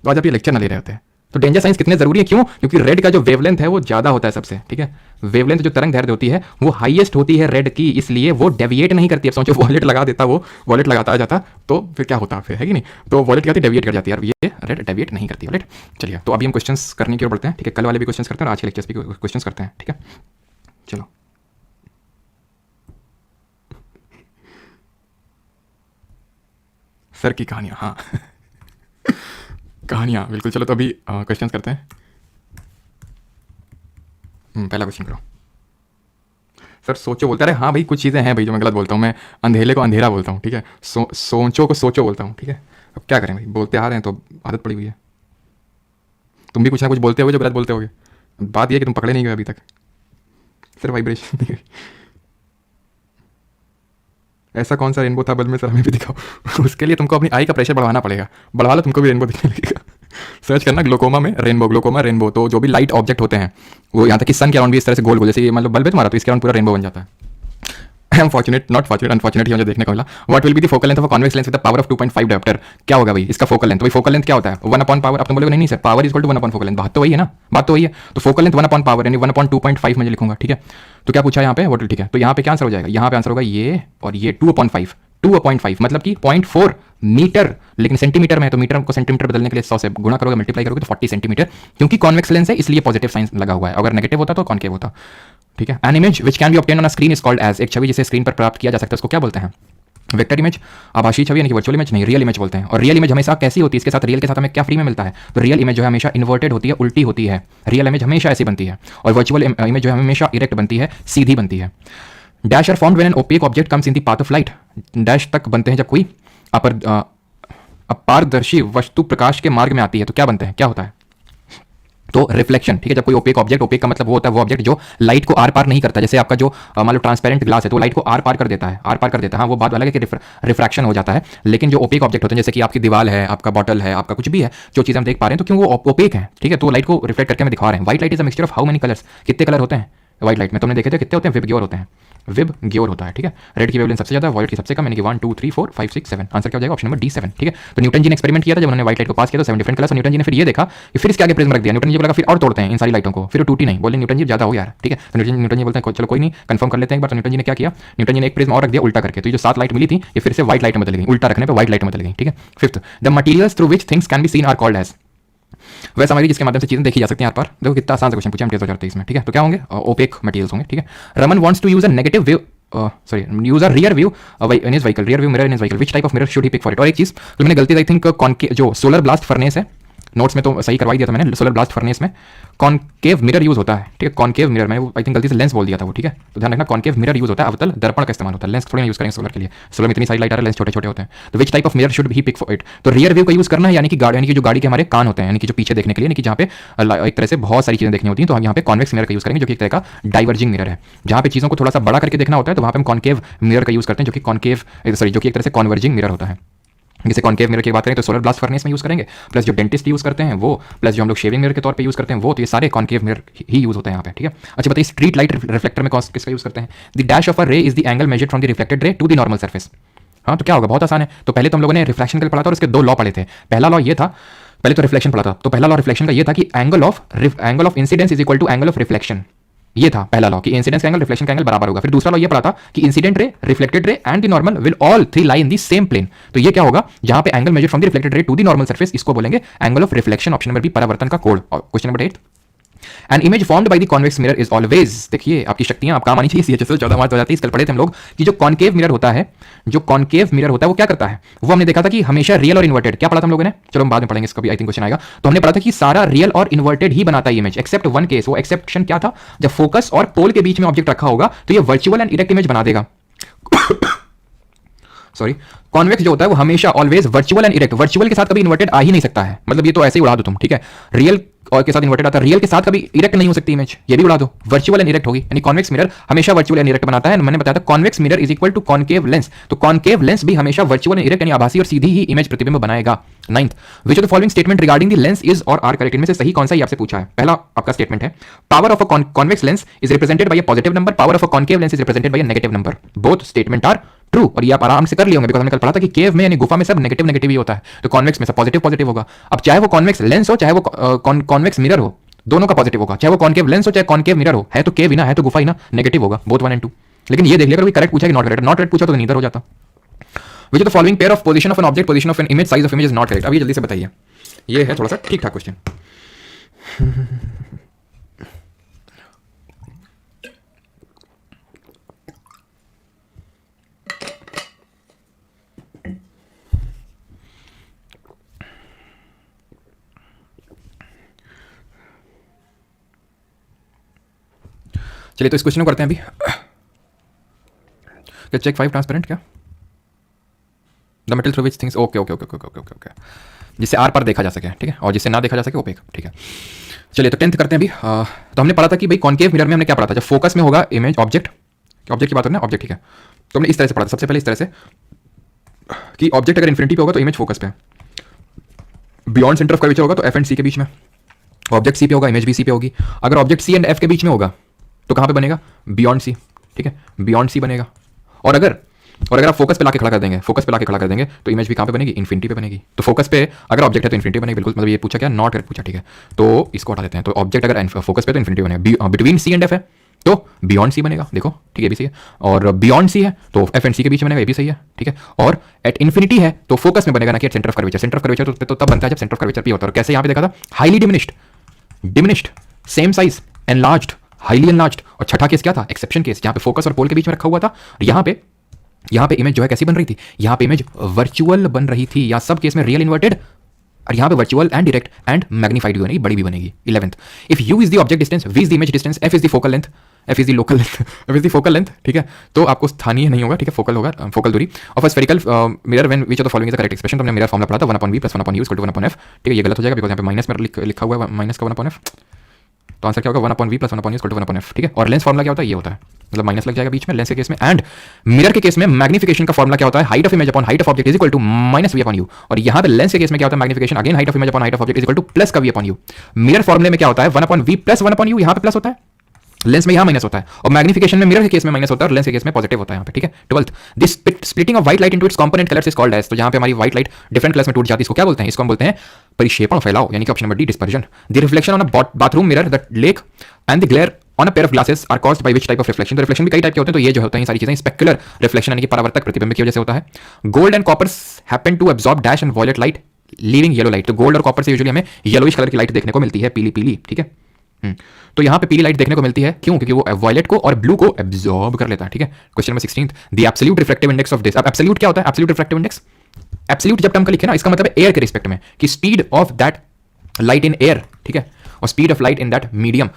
तो आज आप ये लेक्चर ना ले रहे होते। तो डेंजर साइंस कितने जरूरी है, क्यों, क्योंकि रेड का जो वेवलेंथ है वो ज्यादा होता है सबसे, ठीक है, वेवलेंथ जो तरंग दैर्ध्य होती है वो हाईएस्ट होती है रेड की, इसलिए वो डेविएट नहीं करती। अब सोचो वॉलेट लगा देता, वो वॉलेट लगाता जाता तो फिर क्या होता फिर, है कि नहीं, तो वॉलेट क्या होती है, डेविएट कर जाती है, और ये रेड डेविएट नहीं करती वॉलेट। चलिए तो अभी हम क्वेश्चंस करने की ओर बढ़ते हैं, ठीक है, कल वाले भी क्वेश्चंस करते हैं और आज के लेक्चर्स भी क्वेश्चंस करते हैं, ठीक है। चलो सर की कहानियां, हाँ कहानियां बिल्कुल। चलो तो अभी क्वेश्चंस करते हैं। पहला क्वेश्चन करो। सर सोचो बोलता है, हाँ भाई कुछ चीज़ें हैं भाई जो मैं गलत बोलता हूँ, मैं अंधेले को अंधेरा बोलता हूँ, ठीक है, सोचो को सोचो बोलता हूँ, ठीक है। अब क्या करें भाई, बोलते आ रहे हैं तो आदत पड़ी हुई है। तुम भी कुछ ना कुछ बोलते हो जो गलत बोलते होगे, बात यह है कि तुम पकड़े नहीं गए अभी तक, सिर्फ वाइब्रेशन। ऐसा कौन सा रेनबो था बल्ब में, सर हमें भी दिखाओ। उसके लिए तुमको अपनी आई का प्रेशर बढ़ाना पड़ेगा, बढ़वा लो तुमको भी रेनबो दिखने लगेगा। सर्च करना ग्लोकोमा में रेनबो, ग्लोकोमा रेनबो, तो जो भी लाइट ऑब्जेक्ट होते हैं वो यहाँ तक कि सन के अराउंड भी इस तरह से गोल गोल, जैसे ये मतलब बल्ब है तुम्हारा तो इसके अराउंड पूरा रेनबो बन जाता है। I am fortunate, not fortunate, unfortunate ही मुझे देखने को मिला। What will be the focal length of a convex lens with the power of 2.5 dioptre, क्या होगा भाई इसका फोकल लेंथ। भाई फोकल लेंथ क्या होता है, 1 अपॉन पावर। अब तुम बोलोगे नहीं sir power is equal to 1 upon focal length, बात तो वही है ना, बात तो वही है। तो फोकल लेंथ 1 अपॉन पावर यानी 1 अपॉन 2.5 मैं लिखूंगा, ठीक है। तो क्या पूछा यहाँ पे, व्हाट, ठीक है, तो यहाँ पे क्या आंसर हो जाएगा, यहाँ पे आंसर होगा ये और ये 2/5, 2/5 मतलब कि 0.4 मीटर, लेकिन सेंटीमीटर में है तो मीटर को सेंटीमीटर बदलने के लिए 100 से गुणा करोगे, मल्टीप्लाई करोगे तो 40 सेंटीमीटर, क्योंकि कॉन्वेक्स लेंस है इसलिए पॉजिटिव साइन लगा हुआ है, अगर नेगेटिव होता तो कॉन्केव होता, ठीक है। An image which can be obtain on a screen is called as, एक छवि जिसे स्क्रीन पर प्राप्त किया जा सकता है उसको क्या बोलते हैं, वेक्टर इमेज। आभासी छवि यानी कि वर्चुअल इमेज नहीं, रियल इमेज बोलते हैं। और रियल इमेज हमेशा कैसी होती है, इसके साथ रियल के साथ हमें क्या फ्री में मिलता है, तो रियल इमेज जो है हमेशा इन्वर्टेड होती है, उल्टी होती है, रियल इमेज हमेशा ऐसी बनती है, और वर्चुअल इमेज जो है हमेशा इरेक्ट बनती है, सीधी बनती है। Dash are formed when an opaque object comes in the path of light, dash तक बनते हैं जब कोई अपर अपारदर्शी वस्तु प्रकाश के मार्ग में आती है तो क्या बनते हैं, क्या होता है? तो रिफ्लेक्शन, ठीक है। जब कोई ओपेक ऑब्जेक्ट, ओपेक का मतलब वो होता है वो ऑब्जेक्ट जो लाइट को आर पार नहीं करता, जैसे आपका जो मान लो ट्रांसपेरेंट ग्लास है तो लाइट को आर पार कर देता है, आर पार कर देता है। हाँ, वो बात अलग है कि रिफ्रैक्शन हो जाता है, लेकिन जो ओपेक ऑब्जेक्ट होते हैं जैसे कि आपकी दीवार है, आपका बॉटल है, आपका कुछ भी है, जो चीज़ हम देख पा रहे हैं तो क्यों वो ओपेक है, ठीक है। तो लाइट को रिफ्लेक्ट करके हमें दिखा रहे हैं। White light is a mixture of how many colours, कितने कलर होते हैं व्हाइट लाइट में? तुमने देखे थे कितने होते हैं? विबग्योर होते हैं, विबग्योर होता है, ठीक है। रेड की वेवलेंथ सबसे ज्यादा, वायलेट की सबसे कम, यानी कि 1 2 3 4 5 6 7। आंसर क्या हो जाएगा? ऑप्शन नंबर डी 7, ठीक है। तो न्यूटन जी ने एक्सपेरिमेंट किया था जब उन्होंने व्हाइट लाइट को पास किया तो 7 डिफरेंट कलर्स। न्यूटन जी ने फिर ये देखा कि फिर इसके आगे प्रिज्म रख दिया। न्यूटन जी को लगा फिर और तोड़ते हैं इन सारी लाइटों को, फिर वो टूटी नहीं, बोले न्यूटन जी ज्यादा हो यार, ठीक है। तो न्यूटन जी बोलते हैं चलो कोई नहीं, कंफर्म कर लेते हैं एक बार। तो न्यूटन जी ने क्या किया, न्यूटन जी ने एक प्रिज्म और रख दिया उल्टा करके, तो ये जो 7 लाइट मिली थी ये फिर से व्हाइट लाइट में बदल गई, उल्टा रखने पर व्हाइट लाइट में बदल गई, ठीक है। Fifth, the materials through which things can be seen are called as, वह सामग्री जिसके माध्यम से चीजें देखी जा सकती हैं। यहाँ पर देखो कितना आसान सा क्वेश्चन पूछा हम 2023 में, ठीक है। तो क्या होंगे? ओपेक मटेरियल्स होंगे, ठीक है। Raman wants to use a negative wave, use a rear view in his vehicle, rear view mirror in his vehicle, which type of mirror should he pick for it. और एक चीज तो मैंने गलती आई थिंक जो सोलर ब्लास्ट फर्नेस है, notes में तो सही करवाई दिया था मैंने, सोलर ब्लास्ट फर्नेस में कॉनकेव मिरर यूज होता है, ठीक है। कॉनकेव मिरर, मैंने आई थिंक गलती से लेंस बोल दिया था वो, ठीक है। तो ध्यान रखना कॉनकेव मिरर यूज होता है, अवतल दर्पण का इस्तेमाल होता है, लेंस थोड़ी यूज करेंगे सोलर के लिए, सोलर में इतनी सारी लाइट आ रहा है, लेंस छोटे छोटे होते हैं। तो which type of mirror should he pick for it, तो रियर व्यू का यूज करना है, यानी कि गाड़ी, यानी कि जो गाड़ी के हमारे कान होते हैं, यानी कि जो पीछे देखने के लिए, यानी कि जहाँ पे एक तरह से बहुत सारी चीजें देखनी होती हैं, तो हम यहाँ पे कॉन्वेक्स मिरर का यूज करेंगे जो कि एक तरह का डाइवर्जिंग मिरर है, जहाँ पे चीजों को थोड़ा सा बड़ा करके देखना होता है, तो वहाँ पे हम कॉनकेव मिरर का यूज करते हैं जो कि कॉनकेव सॉरी जो कि एक तरह से कॉन्वर्जिंग मिरर होता है। जैसे कॉनकेव मिरर की बात करें तो सोलर ब्लास्ट फर्नेस में यूज करेंगे, प्लस जो डेंटिस्ट यूज करते हैं वो, प्लस जो हम लोग शेविंग मिरर के तौर पे यूज करते हैं वो, तो ये सारे कॉनकेव मिरर ही यूज होते हैं यहाँ पे, ठीक है। अच्छा बताइए, स्ट्रीट लाइट रिफ्लेक्टर में किसका यूज करते हैं? The dash of a ray is the angle measured from the reflected ray to the normal surface. हाँ, तो क्या होगा? बहुत आसान है। तो पहले तो हम लोगों ने रिफ्लेक्शन के लिए पढ़ा था और उसके 2 लॉ पढ़े थे। पहला लॉ ये था, पहले तो रिफ्लेक्शन पढ़ा था, तो पहला लॉ रिफ्लेक्शन का ये था कि angle of incidence is equal to angle of reflection, ये था पहला लॉ कि इंसिडेंस का एंगल रिफ्लेक्शन का एंगल बराबर होगा। फिर दूसरा लॉ ये पढ़ा था कि incident ray, reflected ray and the normal will all 3 lie in the same plane. तो ये क्या होगा? जहां पे angle measure from the reflected ray to the normal surface, इसको बोलेंगे angle of reflection. Option number B परावर्तन का कोड। Question number 8, an image formed by the convex mirror is always, देखिए आपकी शक्तियां आप काम आनी चाहिए, CHS 14 मार्च 2023 कल पढ़े थे हम लोग कि जो कॉनकेव मिरर होता है, जो कॉनकेव मिरर होता है वो क्या करता है? वो हमने देखा था कि हमेशा रियल और इन्वर्टेड, क्या पढ़ा था हम लोगों ने? चलो हम बाद में पढ़ेंगे, इसका भी आई थिंक क्वेश्चन आएगा। तो हमने पढ़ा था कि सारा रियल और इन्वर्टेड ही बनाता है इमेज, एक्सेप्ट वन केस। वो एक्सेप्शन क्या था? जब फोकस और पोल के बीच में ऑब्जेक्ट रखा होगा तो ये वर्चुअल एंड इरेक्ट इमेज बना देगा। सॉरी, कॉन्वेक्स जो होता है वो हमेशा always virtual and erect, virtual के साथ कभी इन्वर्टेड आ ही नहीं सकता है, मतलब ये तो ऐसे ही उड़ा दो तुम, ठीक है। रियल और के साथ इन्वर्टेड आता है, रियल के साथ कभी इरेक्ट नहीं हो सकती इमेज, ये भी उड़ा दो, वर्चुअल एंड इरेक्ट होगी। यानी कॉन्वेक्स मिरर हमेशा वर्चुअल एंड इरेक्ट बनाता है। मैंने बताया था convex mirror is equal to concave lens, तो कॉनकेव लेंस भी हमेशा वर्चुअल एंड इरेक्ट यानी आभासी और सीधी ही इमेज प्रतिबिंब बनाएगा। 9th, which of the following statement regarding the lens is और आर करेक्ट, इनमें से सही कौन सा ही आपसे पूछा है। पहला आपका स्टेटमेंट है power of a convex lens is represented by a positive number, power of a concave lens is represented by a negative number. Both statement are true, और ये आप आराम से कर लिए होंगे बिकॉज़ हमने कल पढ़ा था कि केव में यानी गुफा में सब नेगेटिव नेगेटिव ही होता है, तो कॉन्वेक्स में सब पॉजिटिव पॉजिटिव होगा। अब चाहे वो कॉन्वेक्स लेंस हो चाहे वो कॉन्वेक्स मिरर हो, दोनों का पॉजिटिव होगा, चाहे वो कॉनकेव लेंस हो चाहे कॉनकेव मिरर हो, है तो केव ही ना, है तो गुफा ही ना, नेगेटिव होगा बोथ 1 एंड 2। लेकिन ये देख लिया कभी करेक्ट पूछा कि नॉट करेक्ट, नॉट करेक्ट पूछा तो नीदर हो जाता। Which of the following pair of position of an object, position of an image, size of image is not correct. अब ये जल्दी से बताइए, ये है थोड़ा सा ठीक ठाक क्वेश्चन। चलिए तो इस क्वेश्चन को करते हैं अभी। क्या चेक 5 ट्रांसपेरेंट, क्या the metal through which things, okay okay okay okay okay okay okay, जिससे आर पर देखा जा सके, ठीक है, और जिससे ना देखा जा सके ओपेक, ठीक है। चलिए तो 10th करते हैं अभी। तो हमने पढ़ा था कि भाई कॉनकेव मिरर में हमने क्या पढ़ा था, जब फोकस में होगा इमेज ऑब्जेक्ट की बात करना ऑब्जेक्ट, ठीक है। तो हमने इस तरह से पढ़ा था सबसे पहले, इस तरह से कि ऑब्जेक्ट अगर इन्फिनिटी पे होगा तो इमेज फोकस पे है, बियॉन्ड सेंटर ऑफ कर्वेचर होगा तो एफ एंड सी के बीच में, ऑब्जेक्ट सी पे होगा इमेज भी सी पे होगी। अगर ऑब्जेक्ट सी एंड एफ के बीच में होगा तो कहां पे बनेगा? बियॉन्ड सी, ठीक है, बियॉन्ड सी बनेगा। और अगर आप फोकस पे लाके खड़ा कर देंगे, फोकस पे लाके खड़ा कर देंगे तो इमेज भी कहां पे बनेगी? इन्फिनिटी पे बनेगी। तो फोकस पे अगर ऑब्जेक्ट है तो इन्फिनिटी बनेगी, बिल्कुल, मतलब ये पूछा क्या, नॉट पूछा, ठीक है। तो इसको हटा देते हैं, तो ऑब्जेक्ट अगर फोकस पे तो इन्फिनिटी बनेगा, बिटवीन सी एंड एफ है तो बियॉन्ड सी बनेगा, देखो ठीक है, भी सही है। और बियॉन्ड सी है तो एफ एंड सी के बीच में बनेगा, ये भी सही है, ठीक है। और एट इन्फिनिटी है तो फोकस में बनेगा ना कि at centre of curvature, centre of curvature तो तब बनता है जब सेंटर ऑफ कर्वेचर भी होता है। और कैसे यहाँ पे देखा था? Highly diminished, same size, enlarged, highly enlarged. और छठा केस क्या था? एक्सेप्शन केस, जहां पे फोकस और पोल के बीच में रखा हुआ था। और यहाँ पे इमेज जो है कैसी बन रही थी? यहाँ पे इमेज वर्चुअल बन रही थी, या सब केस में रियल इन्वर्टेड और यहाँ पे virtual and direct and magnified भी बनेगी, बड़ी भी बनेगी। 11th, if u is the object distance, v is the image distance, f is the focal length, f is the local length, f is the focal length, ठीक है। तो आपको स्थानीय नहीं होगा, ठीक है, फोकल होगा, फोकल दूरी of a spherical mirror when which of the following is the correct expression. तो हमने मिरर फॉर्मूला पढ़ा था 1/v + 1/u = 1/f, ठीक है। ये गलत हो जाएगा बिकॉज यहाँ पे माइनस में लिखा हुआ है, माइनस का 1/f, तो आंसर क्या होगा 1/v + 1/u = 1/f, ठीक है। और लेंस फॉर्मूला क्या होता है, ये होता है, मतलब माइनस लग जाएगा बीच में लेंस के केस में। एंड मिरर के केस में मैग्निफिकेशन का फॉर्मूला क्या होता है, height of image upon height of object is equal to -v/u। और यहाँ पे लेंस के केस में क्या होता है, magnification again height of image upon height of object is equal two plus का v/u। मिरर फॉर्मूले में क्या होता है 1/v + 1/u, यहाँ पे प्लस होता है, लेंस में यहाँ माइनस होता है, और मैग्निफिकेशन में मिरर के केस में माइनस होता है और लेंस के केस में पॉजिटिव होता है यहाँ पे, ठीक है। 12th, this splitting of white light into its component colours is called as. तो यहाँ पे हमारी व्हाइट लाइट डिफरेंट कलर्स में टूट जाती है, इसको क्या बोलते हैं, इसको हम बोलते हैं परिक्षेपण, फैलाव, यानी कि option number D dispersion. The reflection on a bathroom mirror, the lake and the glare on a pair of glasses are caused by which type of reflection. तो रिफ्लेक्शन भी कई टाइप के होते हैं, तो ये जो होता है सारी चीजें स्पेक्युलर रिफ्लेक्शन यानी कि परावर्तक प्रतिबिंब की वजह से होता है। Gold and copper happen to absorb dash and violet light leaving yellow light. तो गोल्ड और कॉपर से यूजुअली हमें येलोइश कलर की लाइट देखने को मिलती है, पीली पीली, ठीक है। तो यहाँ पे पीली लाइट देखने को मिलती है, क्यों, क्योंकि वो वॉयलेट को और ब्लू को एब्जॉर्ब कर लेता है, ठीक है। Question number 16, the absolute refractive index of this. अब एब्सोल्यूट क्या होता है, एब्सोल्यूट रिफ्रैक्टिव इंडेक्स, एब्सोल्यूट जब टर्म का लिखे ना, इसका मतलब है एयर के रिस्पेक्ट में, कि speed of that light in air, ठीक है, और speed of light in that medium.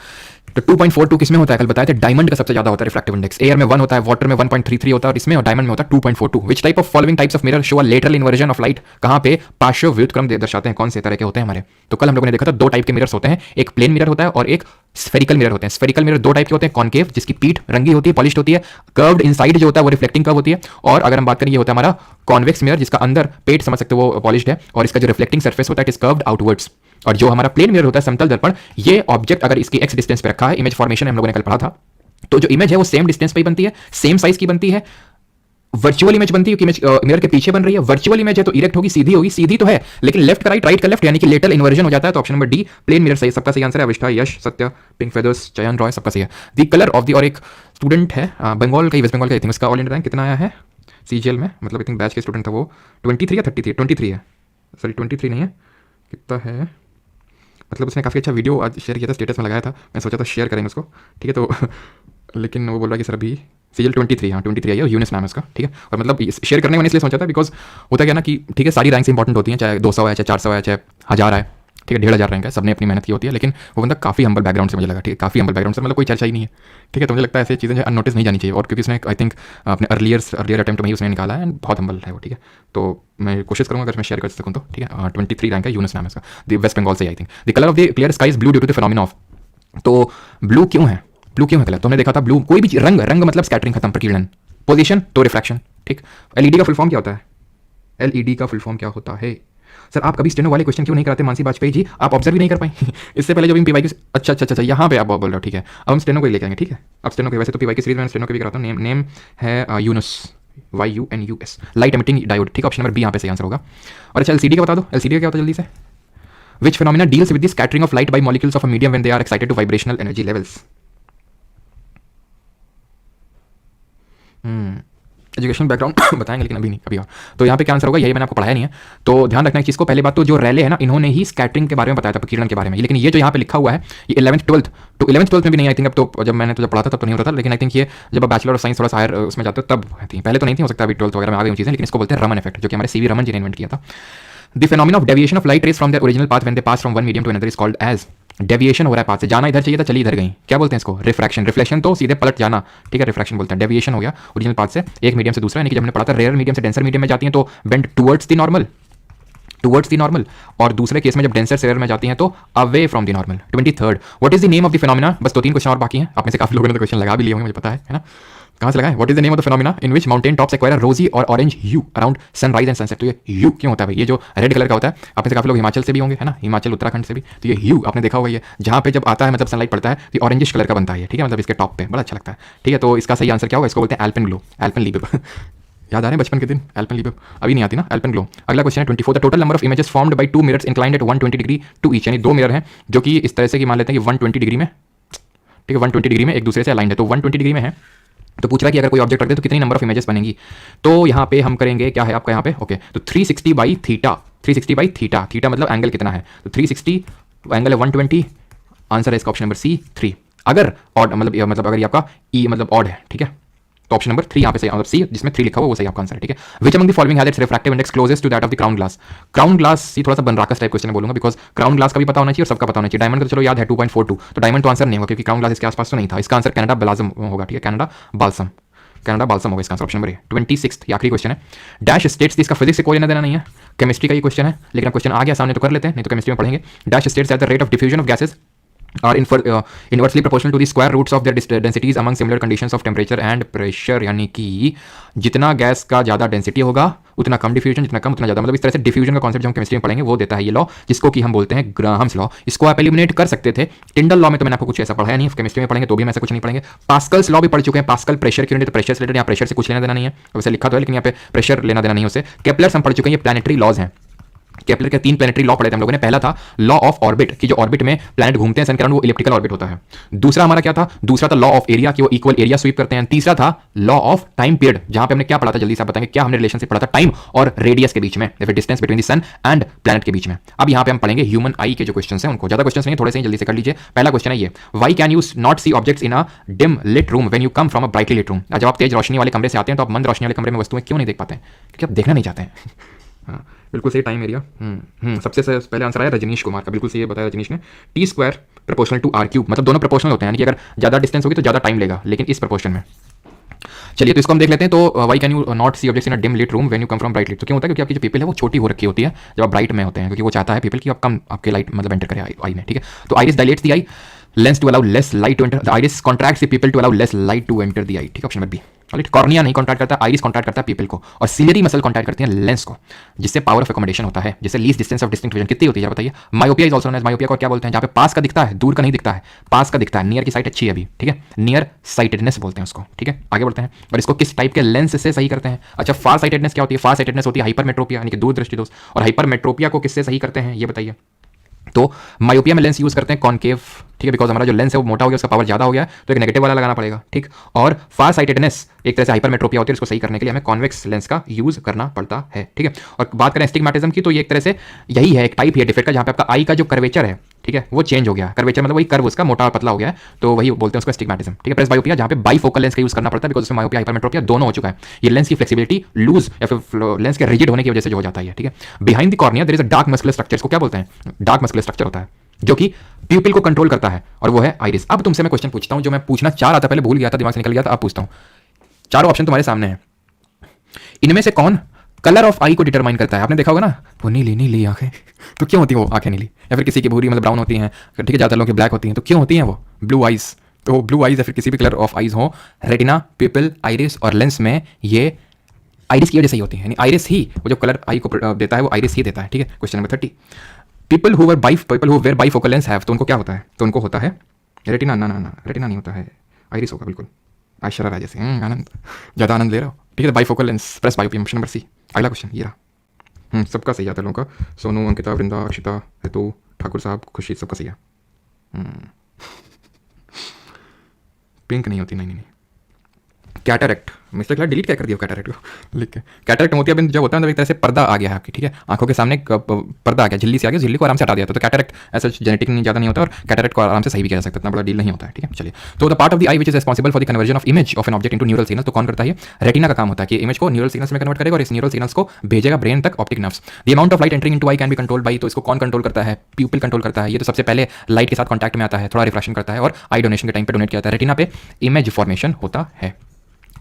तो 2.42 किसमें होता है, कल बताया था, डायमंड का सबसे ज्यादा होता है रिफ्रैक्टिव इंडेक्स। एयर में 1 होता है, वाटर में 1.33 होता है, और इसमें और डायमंड में होता है 2.42। विच type of following types of mirror show a lateral inversion of light. कहां पे पार्श्व व्युत्क्रम दर्शाते हैं, कौन से तरह के होते हैं हमारे। तो कल हम लोगों ने देखा था 2 टाइप के मिरर्स होते हैं, एक प्लेन मिरर होता है और एक स्फेरिकल मिरर होते हैं। स्फेरिकल मिरर 2 टाइप के होते हैं, कॉनकेव जिसकी पीठ रंगी होती है, पॉलिश्ड होती है, कर्व्ड इनसाइड जो होता है वो रिफ्लेक्टिंग कर्व होती है, और अगर हम बात करें ये होता है हमारा कॉन्वेक्स मिरर जिसका अंदर पेट समझ सकते हो वो पॉलिश्ड है, और इसका जो रिफ्लेक्टिंग सरफेस होता है इट इज कर्व्ड आउटवर्ड्स। और जो हमारा प्लेन मिरर होता है समतल दर्पण, ये ऑब्जेक्ट अगर इसकी एक्स डिस्टेंस पे रखा है, इमेज फॉर्मेशन हम लोगों ने कल पढ़ा था, तो जो इमेज है वो सेम डिस्टेंस पे ही बनती है, सेम साइज की बनती है। वर्चुअल इमेज बनती है कि इमेज मिरर के पीछे बन रही है, वर्चुअल इमेज है तो इरेक्ट होगी, सीधी होगी, सीधी तो है लेकिन लेफ्ट का राइट, राइट का लेफ्ट, यानी कि लेटरल इन्वर्जन हो जाता है। तो option number D plane mirror सही, सबका सही आंसर है। अविष्ठा, यश, सत्य, पिंक फेदर्स, चयन, रॉय, सबका सही है। द कलर ऑफ द, और एक स्टूडेंट है बंगाल का, वेस्ट बंगाल का, आई थिंक उसका ऑल इंडिया रैंक कितना आया है सीजीएल में, मतलब आई थिंक बैच के स्टूडेंट था वो 23 या 33, 23 है, सॉरी 23 नहीं है, कितना है, मतलब उसने काफ़ी अच्छा वीडियो आज शेयर किया था, स्टेटस में लगाया था, मैं सोचा था शेयर करेंगे उसको, ठीक है। तो लेकिन वो बोल रहा है कि सर अभी सीजीएल 23, हाँ 23 है, यूनिस नाम है उसका, ठीक है। और मतलब शेयर करने मैंने इसलिए सोचा था बिकॉज होता क्या ना कि ठीक है सारी रैंक्स इंपॉर्टेंट होती हैं, चाहे 200 है, चाहे 400 है, चाहे 1000 है, ठीक है, 1500 रैंक है, सबने अपनी मेहनत की होती है, लेकिन वो बंदा काफ़ी हम्बल बैकग्राउंड से मुझे लगा, ठीक है, काफ़ी हम्बल बैकग्राउंड से, मतलब कोई चर्चा ही नहीं है, ठीक है। तो मुझे लगता है ऐसी चीज़ें जो अननोटिस नहीं जानी चाहिए, और क्योंकि उसने आई थिंक अपने अर्लियर अटेम्प्ट में ही उसने निकाला है, बहुत हम्बल है वो, ठीक है। तो मैं कोशिश करूँगा अगर मैं शेयर कर सकूँ तो, ठीक है। 23 रैंक है, यूनिस नाम है उसका, द वेस्ट बंगाल से I think. The colour of the clear sky is blue due to the phenomena of. तो ब्लू क्यों है, ब्लू क्यों है कलर, तो हमने देखा था ब्लू कोई भी रंग, रंग मतलब स्कैटरिंग खत्म, प्रकीर्णन, पोजीशन तो रिफ्रैक्शन, ठीक। एलईडी का फुल फॉर्म क्या होता है, एलईडी का फुल फॉर्म क्या होता है। सर आप कभी स्टेनो वाले क्वेश्चन क्यों नहीं कराते मानसी वाजपेयी जी, आप ऑब्जर्व भी नहीं कर पाए इससे पहले जब इन पीवाई की, अच्छा यहाँ पे आप बोल रहे हो, ठीक है। अब हम स्टेनो को ही लेके आएंगे, ठीक है। अब स्टेनो के वैसे तो पीवाई की सीरीज में स्टेनो को भी कराता हूँ, नेम है Yunus, YUNUS, light emitting diode, ठीक है। ऑप्शन नंबर बी यहाँ पे सही आंसर होगा। और अच्छा एलसीडी का बता दो, एलसीडी का क्या होता है जल्दी से, which phenomena deals with the scattering of light by molecules of a medium when they are excited to vibrational energy levels. Educational background बताएंगे लेकिन अभी नहीं, कभी और। तो यहाँ पे क्या आंसर होगा, यही मैंने आपको पढ़ाया नहीं है, तो ध्यान रखना एक चीज़ को। पहली बात तो जो रैले है ना, इन्होंने ही स्कैटरिंग के बारे में बताया था, प्रकीर्णन के बारे में, लेकिन ये जो यहाँ पे लिखा हुआ है ये 11th 12th, तो 11th 12th में भी नहीं, आई थिंक अब तो जब मैंने तो जब पढ़ा था तब तो नहीं होता था, लेकिन आई थिंक ये जब बैचलर ऑफ साइंस थोड़ा सा हायर उसमें जाते हो तब थी, पहले तो नहीं थी, हो सकता है अभी 12th वगैरह में आ गई चीज़ें, लेकिन इसको बोलते हैं रमन इफेक्ट, जो कि हमारे सीवी रमन जी ने इन्वेंट किया था। The phenomena of deviation of light rays from the original path when they pass from one medium to another is called as. Deviation हो रहा है पाथ से, जाना इधर चाहिए था चली इधर गई, क्या बोलते हैं इसको, रिफ्रैक्शन। रिफ्लेक्शन तो सीधे पलट जाना, ठीक है, रिफ्रैक्शन बोलते हैं। डेविएशन हो गया ओरिजिनल पाथ से एक मीडियम से दूसरा, यानी कि जब हमने पढ़ा था रेयर मीडियम से डेंसर मीडियम में जाती हैं तो बेंड टुवर्ड्स द नॉर्मल, और दूसरे केस में जब डेंसर से रेयर में जाती हैं तो away from the normal. 23rd, what is the name of the phenomena. बस 2-3 क्वेश्चन और बाकी हैं, आप में से काफी लोगों ने तो क्वेश्चन लगा भी लिए होंगे, मुझे पता है ना, कहाँ से लगाएं। What is the name of the phenomena in which mountain tops acquire rosy और orange hue around sunrise and sunset. तो ये ह्यू क्यों होता है भाई, ये जो रेड कलर का होता है, आप में से काफी लोग हिमाचल से भी होंगे, है ना, हिमाचल उत्तराखंड से भी, तो ये ह्यू आपने देखा होगा, ये जहाँ पे जब आता है मतलब सनलाइट पड़ता है तो ऑरेंजिश कलर का बनता है, ठीक है, मतलब इसके टॉप पे बड़ा अच्छा लगता है, ठीक है। तो इसका सही आंसर क्या होगा, इसको बोलते हैं एल्पेन ग्लो, एल्पेन लीबब याद आ रहे हैं बचपन के दिन, एल्पेन लीबब अभी नहीं आती ना, एल्पेन ग्लो। अगला क्वेश्चन है 24, the total number of images formed by 2 mirrors inclined at 120 degree to each, यानी 2 मिरर हैं जो कि इस तरह से कि मान लेते हैं कि 120 डिग्री में, ठीक है, 120 डिग्री में एक दूसरे से अलाइंड है, तो 120 डिग्री में है। तो पूछ रहा है कि अगर कोई ऑब्जेक्ट रख दे तो कितनी नंबर ऑफ इमेजेस बनेगी। तो यहाँ पे हम करेंगे, क्या है आपका यहाँ पे, ओके, तो 360 by theta, 360 by theta, theta मतलब एंगल कितना है, तो 360 एंगल है 120, आंसर है इसका ऑप्शन नंबर सी 3। अगर ऑड मतलब अगर ये आपका ई मतलब ऑड है, ठीक है, तो ऑप्शन नंबर 3 यहाँ पे सही, मतलब सी जिसमें 3 लिखा हुआ वो सही आपका आंसर है, ठीक है। Which among the following has its refractive index closest to that of the crown glass. Crown glass ये थोड़ा सा बनराकस टाइप क्वेश्चन बोलूंगा, बिकॉज क्राउन ग्लास का भी पता होना चाहिए और सबका पता होना चाहिए। डायमंड का तो चलो याद है 2.42, तो डायमंड तो आंसर नहीं होगा क्योंकि क्राउन ग्लास इसके आसपास तो नहीं था। इसका आंसर कनाडा ब्लाजम होगा, ठीक है, कनाडा बाल्सम, कनाडा बाल्सम होगा इसका आंसर, ऑप्शन नंबर ए। 26 ये आखिरी क्वेश्चन है। डैश स्टेट्स, इसका फिजिक्स से कोई लेना देना नहीं है, केमिस्ट्री का ये क्वेश्चन है, लेकिन अब क्वेश्चन आ गया सामने तो कर लेते हैं, नहीं तो केमिस्ट्री में पढ़ेंगे। Dash states that the rate of diffusion of gases are inversely proportional to the square roots of their densities among similar conditions of temperature and pressure, यानी कि जितना गैस का ज़्यादा डेंसिटी होगा उतना कम डिफ्यूजन, जितना कम उतना ज़्यादा, मतलब इस तरह से डिफ्यूजन का कॉन्सेप्ट जो हम केमिस्ट्री में पढ़ेंगे वो देता है ये लॉ, जिसको कि हम बोलते हैं ग्राहम्स लॉ। इसको आप एलिमिनेट कर सकते थे। टिंडल लॉ में तो मैंने आपको कुछ ऐसा पढ़ाया नहीं, केमिस्ट्री में पढ़ेंगे तो भी हम ऐसा कुछ नहीं पढ़ेंगे। पास्कल्स लॉ भी पढ़ चुके हैं, पास्कल प्रेशर की यूनिट, तो प्रेशर से रिलेटेड यहाँ प्रेशर से कुछ लेना देना नहीं है, वैसे लिखा तो है लेकिन यहाँ पे प्रेशर लेना देना नहीं है उससे। केपलर्स हम पढ़ चुके हैं, ये प्लैनेटरी लॉज हैं। केपलर के 3 प्लैनेटरी लॉ पढ़े थे हम लोगों ने। पहला था लॉ ऑफ ऑर्बिट कि जो ऑर्बिट में प्लैनेट घूमते हैं सन के अराउंड वो इलिप्टिकल ऑर्बिट होता है। दूसरा हमारा क्या था, दूसरा था लॉ ऑफ एरिया कि वो इक्वल एरिया स्वीप करते हैं। तीसरा था लॉ ऑफ टाइम पीरियड, जहां पे हमने क्या पढ़ा था, जल्दी से बताएंगे क्या हमने रिलेशनशिप पढ़ा था टाइम और रेडियस के बीच में, या फिर distance between the sun and planet के बीच में। अब यहाँ पे हम पढ़ेंगे ह्यूमन आई के जो क्वेश्चन हैं उनको, ज्यादा क्वेश्चन नहीं, थोड़े से ही जल्दी से कर लीजिए। पहला क्वेश्चन है ये, why can you not see objects in a dim lit room when you come from a brightly lit room. जब आप तेज रोशनी वाले कमरे से आते हैं तो आप मंद रोशनी वाले कमरे में वस्तुएं क्यों नहीं देख पाते हैं, क्योंकि आप देखना नहीं चाहते हैं। हाँ बिल्कुल सही, टाइम एरिया। सबसे पहले आंसर आया रजनीश कुमार का, बिल्कुल सही बताया रजनीश ने। T square proportional to R cube, मतलब दोनों प्रोपोर्शनल होते हैं, यानी कि अगर ज़्यादा डिस्टेंस होगी तो ज़्यादा टाइम लेगा, लेकिन इस प्रोपोर्शन में। चलिए तो इसको हम देख लेते हैं। तो why can you not see objects in a dim lit room when you come from bright lit, तो क्यों होता है, क्योंकि आपकी जो पीपल है वो छोटी हो रखी होती है जब आप ब्राइट में होते हैं, क्योंकि वो चाहता है पीपल कि आप कम आपके लाइट मतलब एंटर करें आई में, ठीक है। तो iris dilates the eye lens to allow less light to enter, the iris contracts the pupil to allow less light to enter the eye, ठीक है, ऑप्शन नंबर बी। कॉर्निया नहीं कॉन्ट्रैक्ट करता, आइरिस कॉन्ट्रैक्ट करता है people को, और ciliary muscle contract करती है लेंस को, जिससे पावर ऑफ एकोमोडेशन होता है, जिससे least distance of distinct vision कितनी होती है बताइए। Myopia is also known as myopia को क्या बोलते हैं, जहां पे पास का दिखता है दूर का नहीं दिखता है, पास का दिखता है, नियर की साइट अच्छी है अभी, ठीक है, नियर साइटेडनेस बोलते हैं उसको, ठीक है। आगे बढ़ते हैं, और इसको किस टाइप के लेंस से सही करते हैं। अच्छा, फार साइटेडनेस क्या होती है, फार साइटेडनेस होती है हाइपरमेट्रोपिया यानी कि दूरदृष्टि दोष, और हाइपरमेट्रोपिया को किससे सही करते हैं ये बताइए। तो मायोपिया में लेंस यूज करते हैं कॉनकेव, ठीक है, बिकॉज हमारा जो लेंस है वो मोटा हो गया, उसका पावर ज्यादा हो गया, तो एक नेगेटिव वाला लगाना पड़ेगा, ठीक। और फार साइटेडनेस एक तरह से हाइपरमेट्रोपिया होती है, इसको सही करने के लिए हमें कॉन्वेक्स लेंस का यूज करना पड़ता है, ठीक है। और बात करें एस्टिग्मेटिज्म की, तो ये एक तरह से यही है, एक टाइप है डिफेक्ट का, जहां पे आपका आई का जो कर्वेचर है, ठीक है, वो चेंज हो गया। कर्वेचर मतलब वही कर्व उसका मोटा और पतला हो गया है, तो वही बोलते हैं उसको एस्टिग्मेटिज्म, ठीक है। प्रेसबायोपिया जहां पे बाइफोकल लेंस का यूज करना पड़ता है, बिकॉज उसमें मायोपिया हाइपरमेट्रोपिया दोनों हो चुका है। ये लेंस की फ्लेक्सिबिलिटी लूज या फिर लेंस के रिजिड होने की वजह से जो हो जाता है, ठीक है। Behind the cornea there is a dark muscular structure, इसको क्या बोलते हैं, डार्क मस्कुलर स्ट्रक्चर होता है जो कि प्यूपिल को कंट्रोल करता है, और वो है आइरिस। अब तुमसे मैं क्वेश्चन पूछता हूं जो मैं पूछना चाह रहा था, पहले भूल गया था, दिमाग से निकल गया था, अब पूछता हूं। चारों ऑप्शन तुम्हारे सामने हैं, इनमें से कौन कलर ऑफ आई को डिटरमाइन करता है। आपने देखा होगा ना, वो नीली नीली आंखें, तो क्यों होती है वो आंखें नीली, या फिर किसी की भूरी मतलब ब्राउन होती हैं, ठीक है, ज़्यादातर लोगों की ब्लैक होती हैं, तो क्यों होती हैं वो ब्लू आइज। तो ब्लू आइज या फिर किसी भी कलर ऑफ आइज हो, रेटिना, पिपल, आइरिस और लेंस में ये आइरिस की वजह से ही होती है, यानी आइरिस ही वो जो कलर आई को देता है वो आइरिस ही देता है, ठीक है। Question number 30, people who wear bifocal lens have, तो उनको क्या होता है, तो उनको होता है रेटिना, ना रेटिना नहीं होता है, आइरिस होगा बिल्कुल। आश्चर्य राय जैसे आनंद, ज़्यादा आनंद ले रहा हो, ठीक है। Bifocal lens presbyopia, option number C. अगला क्वेश्चन ये रहा, सबका सही आता है लोगों का, सोनू, अंकिता, वृंदा, अक्षिता, हेतु, ठाकुर साहब, खुशी, सबका सही है। पिंक नहीं होती, नहीं। कैटरेक्ट, मिस्टर क्लास डिलीट क्या कर दिया कैटरेक्ट को लिख के। कैटरेक्ट मोतियाबिंद जब होता है तो एक तरह से पर्दा आ गया है आपकी, ठीक है, आंखों के सामने पर्दा आ गया, झिल्ली से आ गया, झिल्ली को आराम से हटा दिया था, तो कैटरेक्ट ऐसा जेनेटिक नहीं ज़्यादा नहीं होता, और कैटरेक्ट को आराम से सही भी किया जा सकता है, इतना बड़ा डील नहीं होता है, ठीक है। चलिए, तो the part of the I which is responsible for the conversion of image of an object into neural signal, तो कौन करता है, रेटिना का काम होता है कि इमेज को न्यूरल सिग्नल्स में कन्वर्ट करेगा और इस न्यूरल सिग्नल्स को भेजेगा ब्रेन तक, optic nerves. The amount of light entering into I can be controlled by, तो इसको कौन कंट्रोल करता है, प्यूपिल कंट्रोल करता है, ये तो सबसे पहले लाइट के साथ कॉन्टैक्ट में आता है, थोड़ा रिफ्रैक्शन करता है और आई डोनेशन के टाइम पे डोनेट किया जाता है, रेटिना पे इमेज फॉर्मेशन होता है,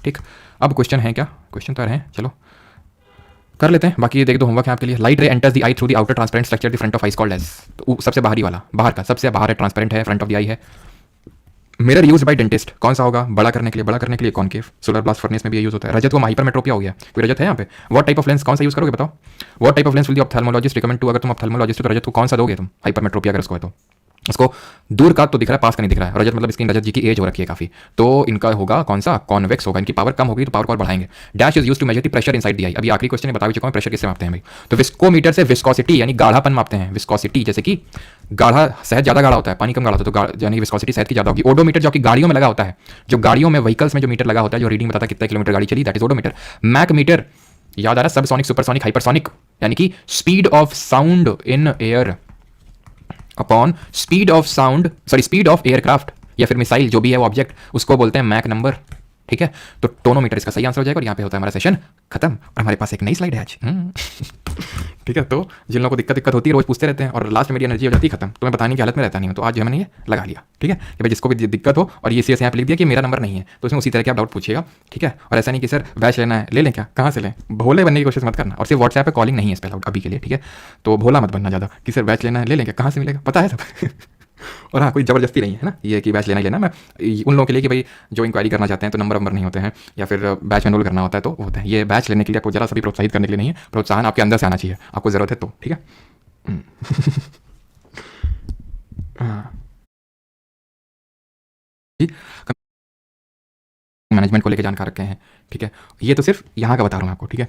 ठीक। अब क्वेश्चन है क्या, क्वेश्चन तो है, चलो कर लेते हैं, बाकी ये देख दो होमवर्क है आपके लिए। Light ray enters the eye through the outer transparent structure the front of eye called as, तो सबसे बाहरी वाला, बाहर का सबसे बाहर है, ट्रांसपेरेंट है, फ्रंट ऑफ द आई है। मिरर यूज बाय डेंटिस्ट, कौन सा होगा, बड़ा करने के लिए कॉनकेव, सोलर ब्लास्ट फर्नेस में भी यूज होता है। रजत को हाइपरमेट्रोपिया हो गया, कोई रजत है यहाँ पे, व्हाट टाइप ऑफ लेंस कौन सा यूज करोगे बताओ, what type of lens will the ophthalmologist recommend to, अगर तुम ऑप्थेल्मोलॉजिस्ट तो रजत को कौन सा दोगे तुम, हाइपरमेट्रोपिया अगर उसको है तो। उसको दूर का तो दिख रहा है, पास का नहीं दिख रहा है। रजत मतलब इसकी रजत जी की एज हो रखी है काफी, तो इनका होगा कौन सा, कॉन्वेक्स होगा, इनकी पावर कम होगी तो पावर को और बढ़ाएंगे। Dash is used to measure the pressure inside the eye, अभी आखिरी क्वेश्चन में बता भी चुका हूं प्रेशर किससे मापते हैं भाई, तो विस्कोमीटर से विस्कोसिटी यानी गाढ़ापन मापते हैं, विस्कोसिटी जैसे कि गाढ़ा, शहद ज्यादा गाढ़ा होता है, पानी कम गाढ़ा होता है, तो यानी विस्कोसिटी शहद की ज्यादा होगी। ओडोमीटर जो कि गाड़ियों में लगा होता है, जो गाड़ियों में व्हीकल्स में जो मीटर लगा होता है, जो रीडिंग बताता है कितने किलोमीटर गाड़ी चली, that is odometer. Mach meter याद आ रहा है, सबसोनिक, सुपरसोनिक, हाइपरसोनिक, यानी कि speed of sound in air upon speed of sound, sorry speed of aircraft या फिर मिसाइल जो भी है वो ऑब्जेक्ट, उसको बोलते हैं मैक नंबर, ठीक है, तो टोनोमीटर इसका सही आंसर हो जाएगा और यहाँ पे होता है हमारा सेशन खत्म और हमारे पास एक नई स्लाइड है आज। ठीक है, तो जिन लोगों को दिक्कत होती है रोज पूछते रहते हैं और लास्ट में मेरी एनर्जी हो जाती है खत्म, तो मैं बताने की हालत में रहता नहीं हूँ, तो आज जो है मैंने ये लगा लिया। ठीक है कि भाई जिसको भी दिक्कत हो और ये CS यहाँ पे लिख दिया कि मेरा नंबर नहीं है, तो उसमें उसी तरह के आप डाउट पूछिएगा। ठीक है, और ऐसा नहीं कि सर बैच लेना है, ले लें क्या, कहाँ से लें, भोले बनने की कोशिश मत करना। और सिर्फ व्हाट्सएप पे कॉलिंग नहीं है इस पे अभी के लिए। ठीक है, तो भोला मत बनना ज़्यादा कि सर बैच लेना है, ले लें क्या, कहाँ से मिलेगा, पता है सब। और हाँ, कोई ज़बरदस्ती नहीं है ना ये कि बैच लेना ही लेना। मैं उन लोगों के लिए कि भाई जो इंक्वायरी करना चाहते हैं तो नंबर नहीं होते हैं या फिर बैच एनरोल करना होता है तो होता है। ये बैच लेने के लिए आपको जरा सा भी प्रोत्साहित करने के लिए नहीं है, प्रोत्साहन आपके अंदर से आना चाहिए, आपको ज़रूरत है तो। ठीक है। हाँ मैनेजमेंट को लेकर जानकार रखे हैं। ठीक है, ये तो सिर्फ यहाँ का बता रहा हूँ आपको। ठीक है,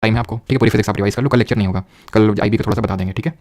टाइम है आपको। ठीक है, पूरी फिजिक्स आप रिवाइज कर लो, कल लेक्चर नहीं होगा, कल IB का थोड़ा सा बता देंगे। ठीक है।